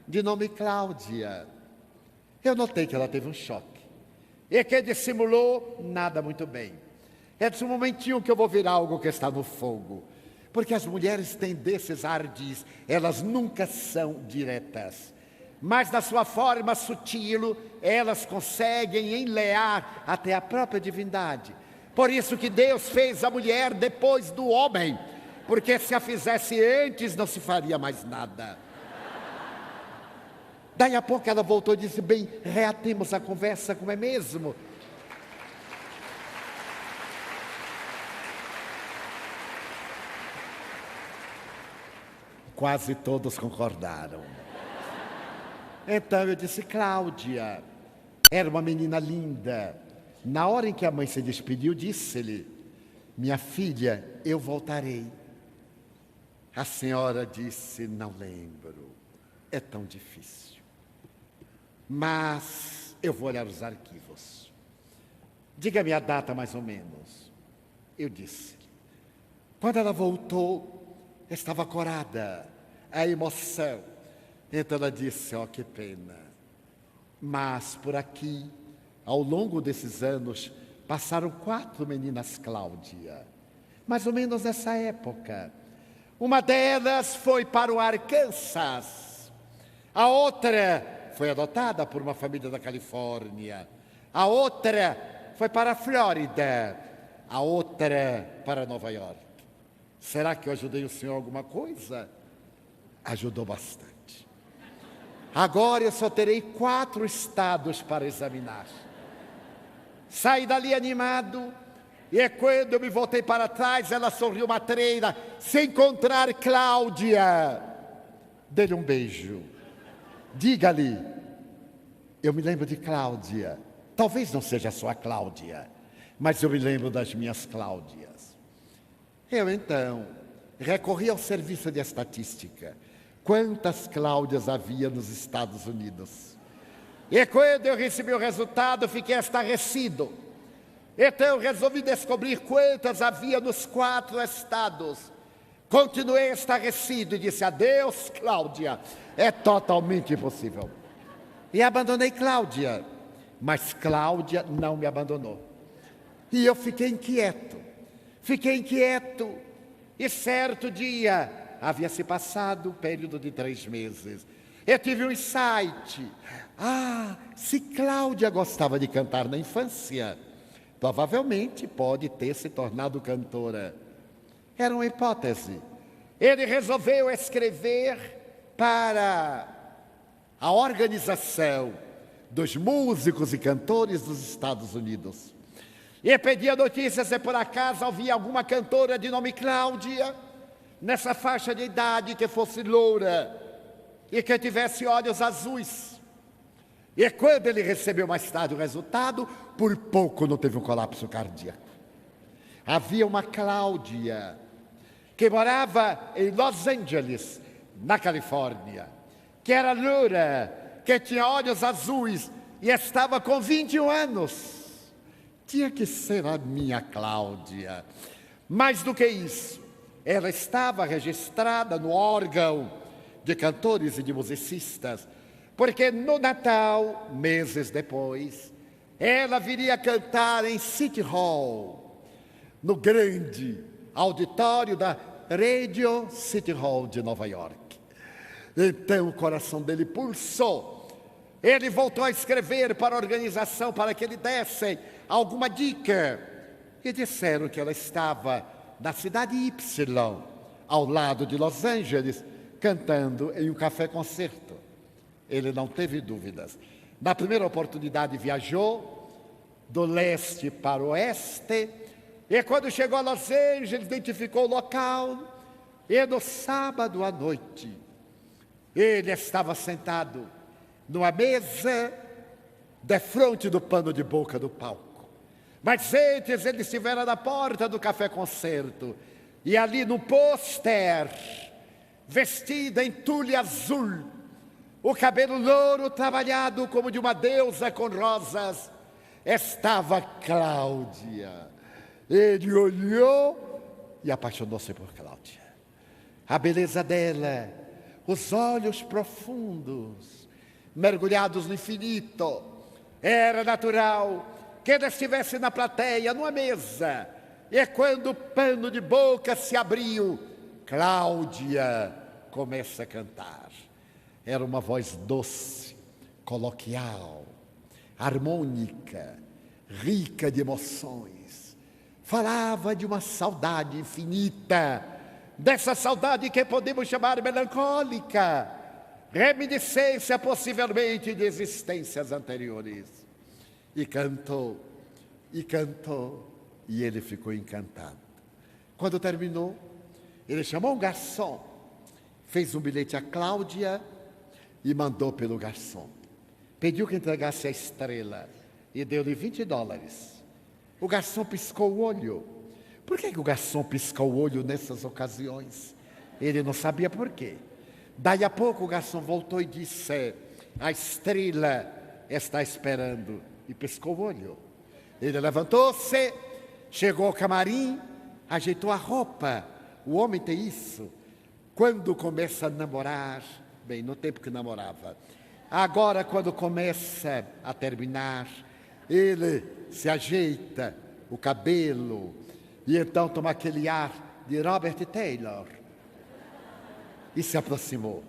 de nome Cláudia. Eu notei que ela teve um choque, e que dissimulou nada muito bem. É desse momentinho que eu vou ver algo que está no fogo, porque as mulheres têm desses ardis, elas nunca são diretas, mas na sua forma sutil, elas conseguem enlear até a própria divindade. Por isso que Deus fez a mulher depois do homem, porque se a fizesse antes, não se faria mais nada. Daí a pouco ela voltou e disse: bem, reatemos a conversa, como é mesmo? Quase todos concordaram. Então eu disse: Cláudia era uma menina linda. Na hora em que a mãe se despediu, disse-lhe: minha filha, eu voltarei. A senhora disse: não lembro, é tão difícil. Mas eu vou olhar os arquivos. Diga-me a data mais ou menos. Eu disse. Quando ela voltou, estava corada, a emoção. Então ela disse: oh, que pena. Mas por aqui, ao longo desses anos, passaram 4 meninas Cláudia, mais ou menos nessa época. Uma delas foi para o Arkansas, a outra foi adotada por uma família da Califórnia, a outra foi para a Flórida, a outra para Nova York. Será que eu ajudei o senhor alguma coisa? Ajudou bastante. Agora eu só terei 4 estados para examinar. Saí dali animado, e quando eu me voltei para trás, ela sorriu matreira: se encontrar Cláudia, dê-lhe um beijo. Diga-lhe: eu me lembro de Cláudia. Talvez não seja só a Cláudia, mas eu me lembro das minhas Cláudias. Eu então recorri ao serviço de estatística. Quantas Cláudias havia nos Estados Unidos? E quando eu recebi o resultado, fiquei estarrecido. Então resolvi descobrir quantas havia nos 4 estados. Continuei estarrecido e disse: adeus, Cláudia, é totalmente impossível. E abandonei Cláudia, mas Cláudia não me abandonou. E eu fiquei inquieto, e certo dia, havia se passado o período de 3 meses, Eu tive um insight. Se Cláudia gostava de cantar na infância, provavelmente pode ter se tornado cantora. Era uma hipótese. Ele resolveu escrever para a Organização dos Músicos e Cantores dos Estados Unidos. E pedia notícias se por acaso havia alguma cantora de nome Cláudia, nessa faixa de idade, que fosse loura e que tivesse olhos azuis. E quando ele recebeu mais tarde o resultado, por pouco não teve um colapso cardíaco. Havia uma Cláudia que morava em Los Angeles, na Califórnia, que era loura, que tinha olhos azuis e estava com 21 anos. Tinha que ser a minha Cláudia. Mais do que isso, ela estava registrada no órgão de cantores e de musicistas, porque no Natal, meses depois, ela viria cantar em City Hall, no grande auditório da Radio City Hall de Nova York. Então o coração dele pulsou. Ele voltou a escrever para a organização para que ele desse alguma dica. E disseram que ela estava na cidade Y, ao lado de Los Angeles, cantando em um café-concerto. Ele não teve dúvidas. Na primeira oportunidade viajou do leste para o oeste, e quando chegou a Los Angeles, identificou o local, e no sábado à noite, ele estava sentado numa mesa defronte do pano de boca do palco. Mas antes ele estivera na porta do café-concerto, e ali no pôster, vestida em tule azul, o cabelo louro trabalhado como de uma deusa com rosas, estava Cláudia. Ele olhou e apaixonou-se por Cláudia. A beleza dela, os olhos profundos, mergulhados no infinito. Era natural que ele estivesse na plateia, numa mesa. E quando o pano de boca se abriu, Cláudia começa a cantar. Era uma voz doce, coloquial, harmônica, rica de emoções. Falava de uma saudade infinita, dessa saudade que podemos chamar melancólica, reminiscência possivelmente de existências anteriores. E cantou, e ele ficou encantado. Quando terminou, ele chamou um garçom, fez um bilhete a Cláudia e mandou pelo garçom. Pediu que entregasse a estrela e deu-lhe $20. O garçom piscou o olho. Por que o garçom piscou o olho nessas ocasiões? Ele não sabia por quê. Daí a pouco o garçom voltou e disse: a estrela está esperando. E piscou o olho. Ele levantou-se, chegou ao camarim, ajeitou a roupa. O homem tem isso. Quando começa a namorar, bem, no tempo que namorava, agora quando começa a terminar, ele se ajeita o cabelo e então toma aquele ar de Robert Taylor e se aproximou,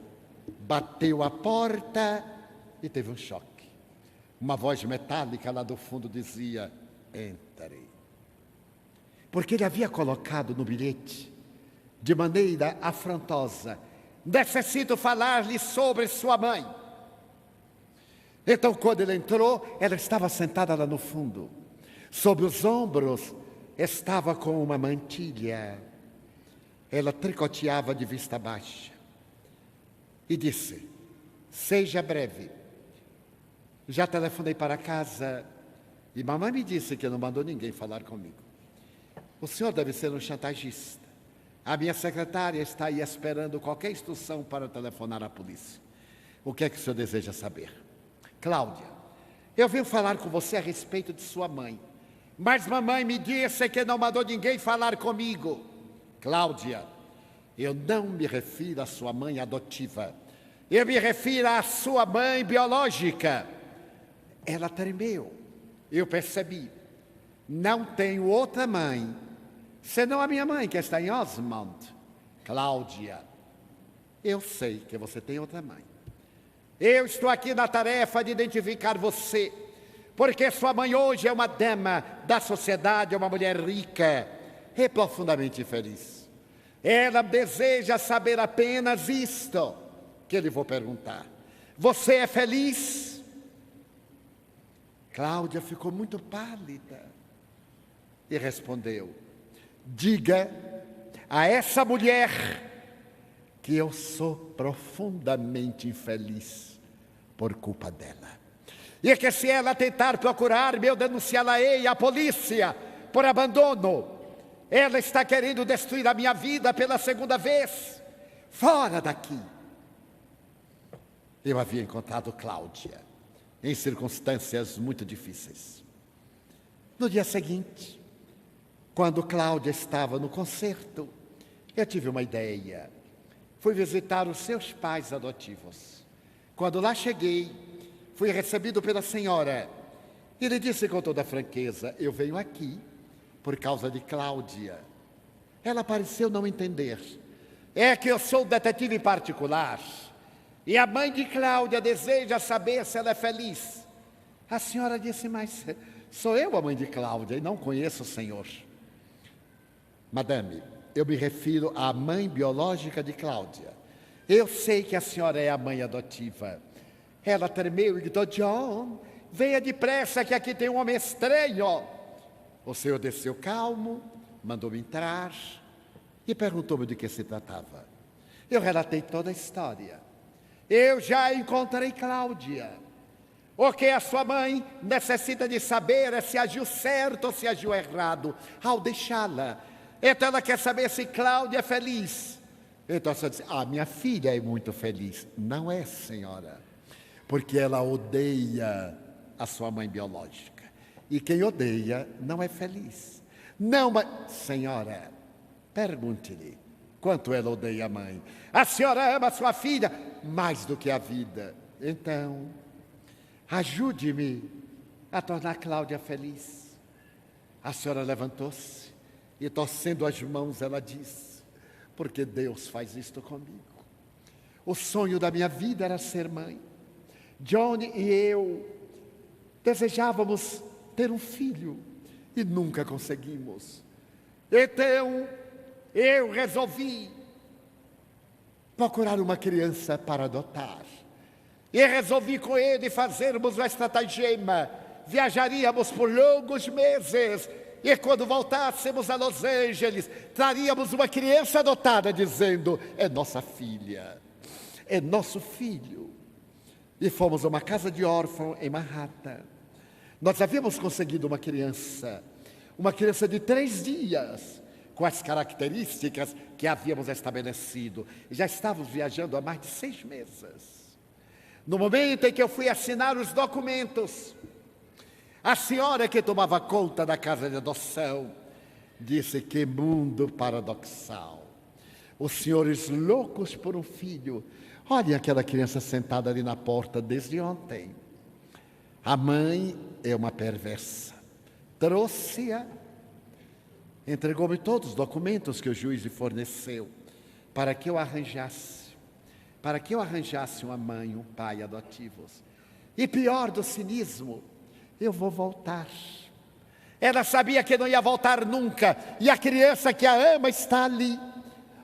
bateu a porta e teve um choque. Uma voz metálica lá do fundo dizia: entre. Porque ele havia colocado no bilhete, de maneira afrontosa: necessito falar-lhe sobre sua mãe. Então, quando ele entrou, ela estava sentada lá no fundo. Sobre os ombros estava com uma mantilha. Ela tricoteava de vista baixa. E disse: seja breve. Já telefonei para casa e mamãe me disse que não mandou ninguém falar comigo. O senhor deve ser um chantagista. A minha secretária está aí esperando qualquer instrução para telefonar à polícia. O que é que o senhor deseja saber? Cláudia, eu vim falar com você a respeito de sua mãe, mas mamãe me disse que não mandou ninguém falar comigo. Cláudia, eu não me refiro à sua mãe adotiva, eu me refiro à sua mãe biológica. Ela tremeu, eu percebi. Não tenho outra mãe, senão a minha mãe que está em Osmond. Cláudia, eu sei que você tem outra mãe, Eu estou aqui na tarefa de identificar você, porque sua mãe hoje é uma dama da sociedade, é uma mulher rica e profundamente feliz. Ela deseja saber apenas isto que eu lhe vou perguntar. Você é feliz? Cláudia ficou muito pálida e respondeu: diga a essa mulher que eu sou profundamente infeliz por culpa dela. E que se ela tentar procurar-me, eu denunciá-la-ei à polícia por abandono. Ela está querendo destruir a minha vida pela segunda vez. Fora daqui. Eu havia encontrado Cláudia em circunstâncias muito difíceis. No dia seguinte, quando Cláudia estava no concerto, eu tive uma ideia. Fui visitar os seus pais adotivos. Quando lá cheguei, fui recebido pela senhora. Ele disse com toda franqueza: eu venho aqui por causa de Cláudia. Ela pareceu não entender. É que eu sou detetive particular e a mãe de Cláudia deseja saber se ela é feliz. A senhora disse: mas sou eu a mãe de Cláudia e não conheço o senhor. Madame, eu me refiro à mãe biológica de Cláudia. Eu sei que a senhora é a mãe adotiva. Ela tremeu e gritou: John, venha depressa que aqui tem um homem estranho. O senhor desceu calmo, mandou-me entrar e perguntou-me de que se tratava. Eu relatei toda a história. Eu já encontrei Cláudia. O que a sua mãe necessita de saber é se agiu certo ou se agiu errado ao deixá-la. Então ela quer saber se Cláudia é feliz. Então a senhora disse: minha filha é muito feliz. Não é, senhora, porque ela odeia a sua mãe biológica. E quem odeia não é feliz. Não, mas, senhora, pergunte-lhe quanto ela odeia a mãe. A senhora ama a sua filha mais do que a vida. Então, ajude-me a tornar Cláudia feliz. A senhora levantou-se e, torcendo as mãos, ela disse: porque Deus faz isto comigo. O sonho da minha vida era ser mãe. Johnny e eu desejávamos ter um filho e nunca conseguimos. Então, eu resolvi procurar uma criança para adotar. E resolvi com ele fazermos uma estratagema. Viajaríamos por longos meses e quando voltássemos a Los Angeles, traríamos uma criança adotada dizendo: é nossa filha, é nosso filho. E fomos a uma casa de órfão em Manhattan. Nós havíamos conseguido uma criança de 3 dias, com as características que havíamos estabelecido. Já estávamos viajando há mais de 6 meses. No momento em que eu fui assinar os documentos, a senhora que tomava conta da casa de adoção disse: que mundo paradoxal. Os senhores loucos por um filho. Olha aquela criança sentada ali na porta desde ontem. A mãe é uma perversa. Trouxe-a, entregou-me todos os documentos que o juiz lhe forneceu para que eu arranjasse uma mãe, um pai adotivos. E pior do cinismo, eu vou voltar. Ela sabia que não ia voltar nunca, e a criança que a ama está ali.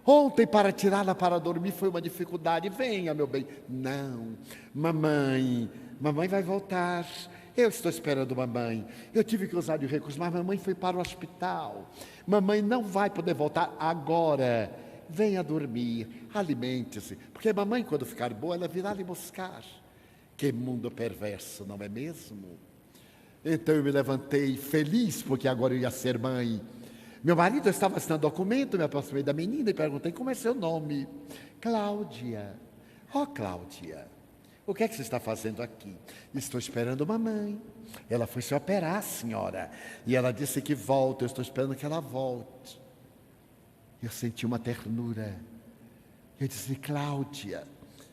Ontem, para tirá-la para dormir, foi uma dificuldade. Venha, meu bem. Não, mamãe vai voltar. Eu estou esperando mamãe. Eu tive que usar de recurso, mas mamãe foi para o hospital. Mamãe não vai poder voltar agora. Venha dormir, alimente-se, porque mamãe, quando ficar boa, ela virá lhe buscar. Que mundo perverso, não é mesmo? Então eu me levantei feliz, porque agora eu ia ser mãe. Meu marido estava assinando documento, me aproximei da menina e perguntei: como é seu nome? Cláudia. Cláudia, o que é que você está fazendo aqui? Estou esperando mamãe. Ela foi se operar, senhora, e ela disse que volta. Eu estou esperando que ela volte. Eu senti uma ternura. Eu disse: Cláudia,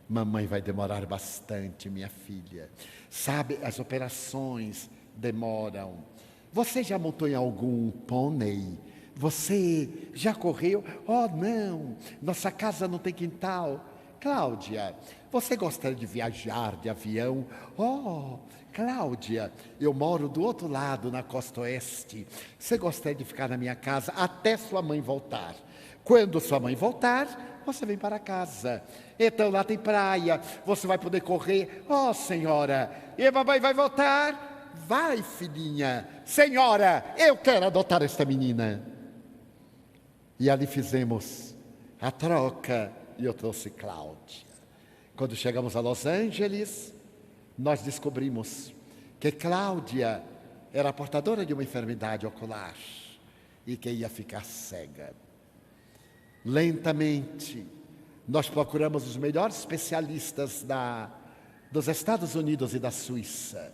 mamãe vai demorar bastante, minha filha. Sabe, as operações demoram. Você já montou em algum pônei? Você já correu? Não, nossa casa não tem quintal. Cláudia, você gostaria de viajar de avião? Oh, Cláudia, eu moro do outro lado, na costa oeste. Você gostaria de ficar na minha casa até sua mãe voltar? Quando sua mãe voltar, você vem para casa. Então lá tem praia, você vai poder correr. Oh, senhora, e a mamãe vai voltar? Vai, filhinha. Senhora, eu quero adotar esta menina. E ali fizemos a troca e eu trouxe Cláudia. Quando chegamos a Los Angeles, nós descobrimos que Cláudia era portadora de uma enfermidade ocular e que ia ficar cega. Lentamente, nós procuramos os melhores especialistas dos Estados Unidos e da Suíça.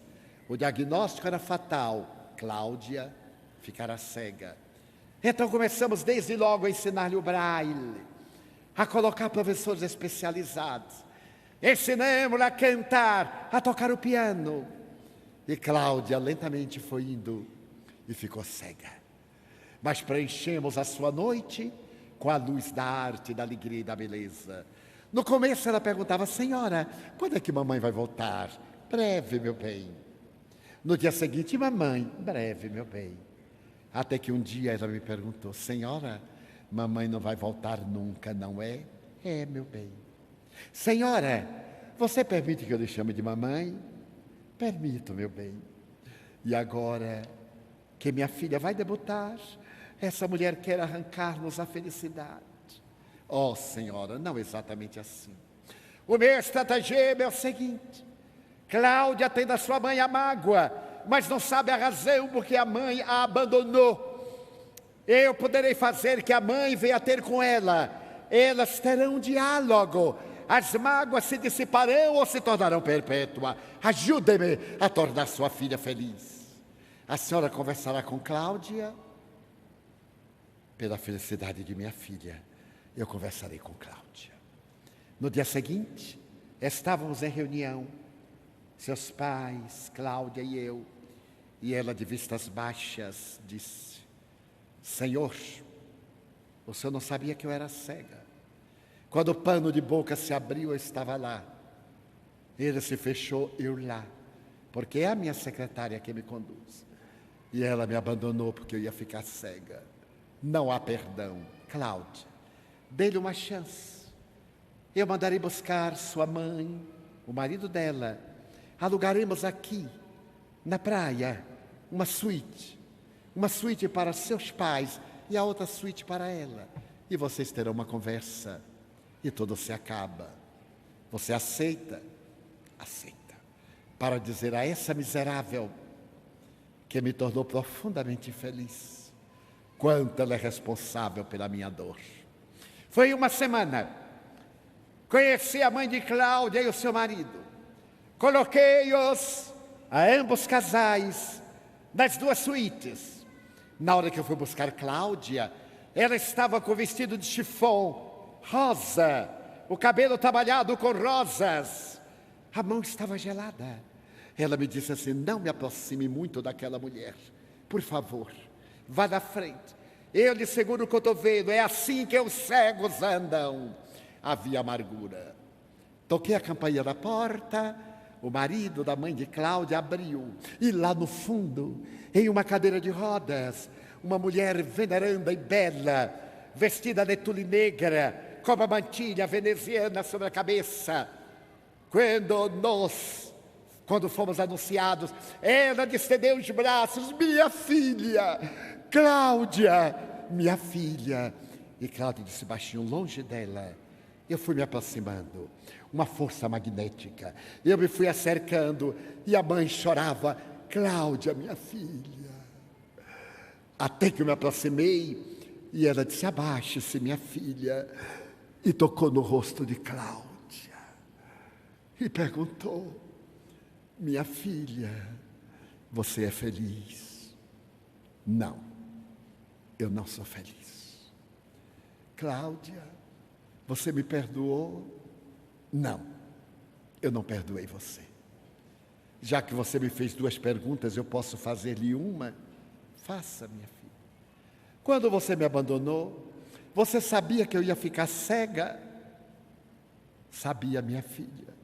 O diagnóstico era fatal: Cláudia ficará cega. Então começamos desde logo a ensinar-lhe o braille, a colocar professores especializados. Ensinamos-la a cantar, a tocar o piano. E Cláudia lentamente foi indo e ficou cega. Mas preenchemos a sua noite com a luz da arte, da alegria e da beleza. No começo ela perguntava: senhora, quando é que mamãe vai voltar? Breve, meu bem. No dia seguinte: mamãe, breve, meu bem. Até que um dia ela me perguntou: senhora, mamãe não vai voltar nunca, não é? É, meu bem. Senhora, você permite que eu lhe chame de mamãe? Permito, meu bem. E agora que minha filha vai debutar, essa mulher quer arrancar-nos a felicidade. Oh, senhora, não exatamente assim. O meu estratagema é o seguinte: Cláudia tem da sua mãe a mágoa, mas não sabe a razão porque a mãe a abandonou. Eu poderei fazer que a mãe venha ter com ela. Elas terão um diálogo. As mágoas se dissiparão ou se tornarão perpétuas. Ajude-me a tornar sua filha feliz. A senhora conversará com Cláudia. Pela felicidade de minha filha, eu conversarei com Cláudia. No dia seguinte, estávamos em reunião, seus pais, Cláudia e eu, e ela, de vistas baixas, disse: senhor, o senhor não sabia que eu era cega. Quando o pano de boca se abriu, eu estava lá. Ele se fechou, eu lá, porque é a minha secretária que me conduz. E ela me abandonou porque eu ia ficar cega. Não há perdão. Cláudia, dê-lhe uma chance. Eu mandarei buscar sua mãe, o marido dela. Alugaremos aqui, na praia, uma suíte para seus pais e a outra suíte para ela. E vocês terão uma conversa e tudo se acaba. Você aceita? Aceita. Para dizer a essa miserável que me tornou profundamente infeliz, quanto ela é responsável pela minha dor. Foi uma semana. Conheci a mãe de Cláudia e o seu marido. Coloquei-os, a ambos casais, nas duas suítes. Na hora que eu fui buscar Cláudia, ela estava com o vestido de chiffon rosa, o cabelo trabalhado com rosas. A mão estava gelada. Ela me disse assim: não me aproxime muito daquela mulher, por favor, vá na frente. Eu lhe seguro o cotovelo, é assim que os cegos andam. Havia amargura. Toquei a campainha da porta. O marido da mãe de Cláudia abriu. E lá no fundo, em uma cadeira de rodas, uma mulher veneranda e bela, vestida de tule negra, com uma mantilha veneziana sobre a cabeça. Quando fomos anunciados, ela estendeu os braços: minha filha, Cláudia, minha filha. E Cláudia disse baixinho, longe dela. Eu fui me aproximando, uma força magnética. Eu me fui acercando e a mãe chorava: Cláudia, minha filha. Até que eu me aproximei e ela disse: abaixe-se, minha filha. E tocou no rosto de Cláudia e perguntou: minha filha, você é feliz? Não, eu não sou feliz. Cláudia, você me perdoou? Não, eu não perdoei você. Já que você me fez duas perguntas, eu posso fazer-lhe uma? Faça, minha filha. Quando você me abandonou, você sabia que eu ia ficar cega? Sabia, minha filha.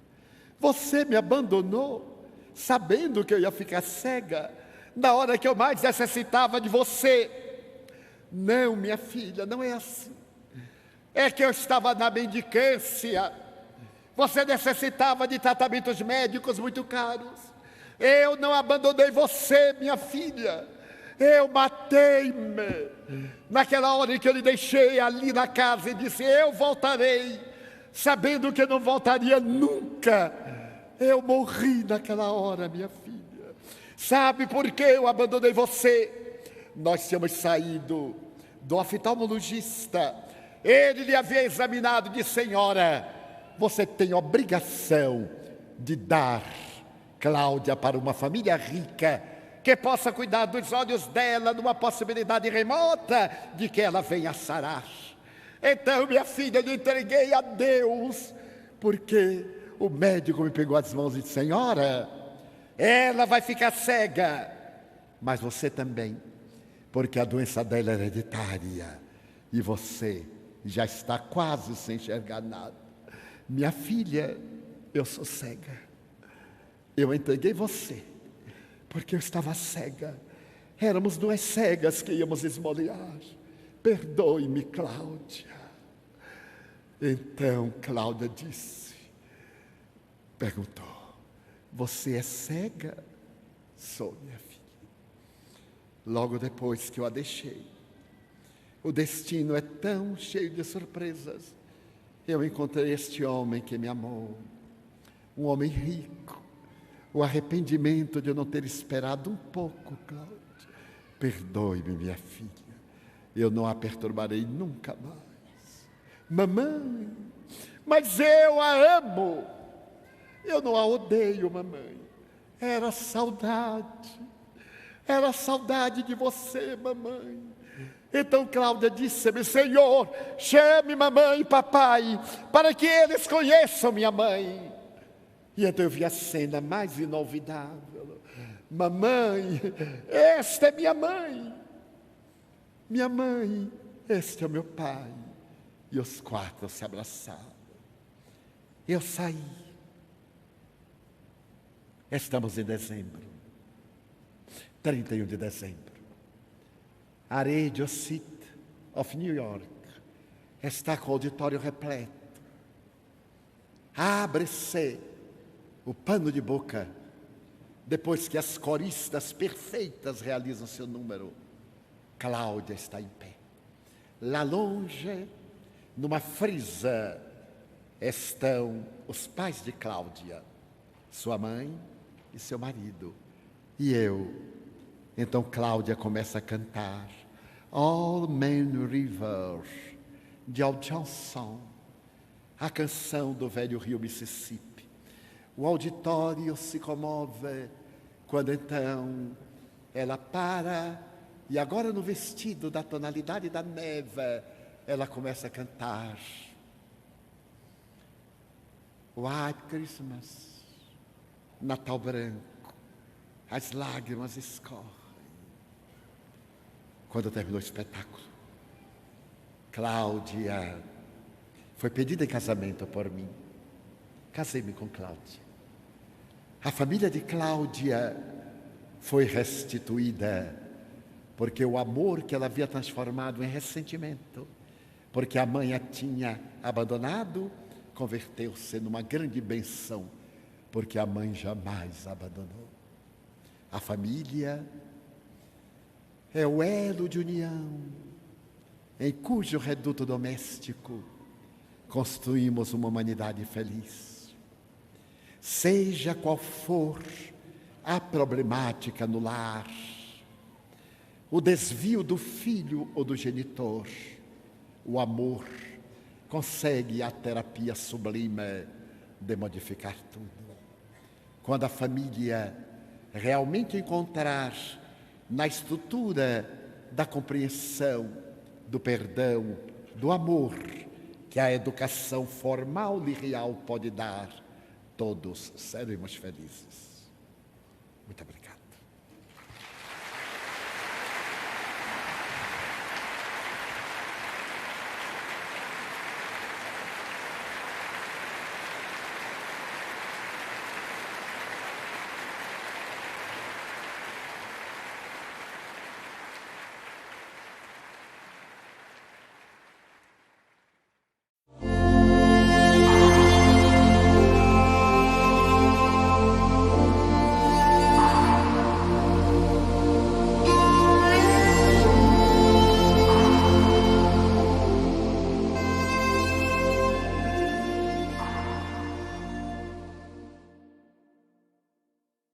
Você me abandonou, sabendo que eu ia ficar cega, na hora que eu mais necessitava de você. Não, minha filha, não é assim. É que eu estava na mendicância. Você necessitava de tratamentos médicos muito caros. Eu não abandonei você, minha filha. Eu matei-me. Naquela hora em que eu lhe deixei ali na casa e disse, eu voltarei, sabendo que não voltaria nunca. Eu morri naquela hora, minha filha. Sabe por que eu abandonei você? Nós tínhamos saído do oftalmologista. Ele lhe havia examinado e disse, senhora, você tem obrigação de dar Cláudia para uma família rica, que possa cuidar dos olhos dela numa possibilidade remota de que ela venha a sarar. Então, minha filha, eu lhe entreguei a Deus, porque o médico me pegou as mãos e disse, senhora, ela vai ficar cega, mas você também, porque a doença dela é hereditária, e você já está quase sem enxergar nada. Minha filha, eu sou cega. Eu entreguei você, porque eu estava cega. Éramos duas cegas que íamos esmorear. Perdoe-me, Cláudia. Então Cláudia perguntou, você é cega? Sou, minha filha. Logo depois que eu a deixei, o destino é tão cheio de surpresas. Eu encontrei este homem que me amou, um homem rico. O arrependimento de eu não ter esperado um pouco, Cláudia. Perdoe-me, minha filha. Eu não a perturbarei nunca mais. Mamãe, mas eu a amo. Eu não a odeio, mamãe. Era saudade. Era saudade de você, mamãe. Então Cláudia disse-me, Senhor, chame mamãe e papai, para que eles conheçam minha mãe. E então eu vi a cena mais inolvidável. Mamãe, esta é minha mãe. Minha mãe, este é o meu pai. E os quatro se abraçaram. Eu saí. Estamos em dezembro. 31 de dezembro. A Radio City of New York está com o auditório repleto. Abre-se o pano de boca, depois que as coristas perfeitas realizam seu número. Cláudia está em pé. Lá longe, numa frisa, estão os pais de Cláudia, sua mãe e seu marido, e eu. Então Cláudia começa a cantar All Men River, de Al Johnson, a canção do velho rio Mississippi. O auditório se comove quando então ela para e agora no vestido da tonalidade da neve, ela começa a cantar White Christmas, Natal branco, as lágrimas escorrem. Quando terminou o espetáculo, Cláudia foi pedida em casamento por mim. Casei-me com Cláudia. A família de Cláudia foi restituída, porque o amor que ela havia transformado em ressentimento, porque a mãe a tinha abandonado, converteu-se numa grande bênção, porque a mãe jamais a abandonou. A família é o elo de união, em cujo reduto doméstico construímos uma humanidade feliz. Seja qual for a problemática no lar, o desvio do filho ou do genitor, o amor consegue a terapia sublime de modificar tudo. Quando a família realmente encontrar na estrutura da compreensão, do perdão, do amor, que a educação formal e real pode dar, todos seremos felizes. Muito obrigado.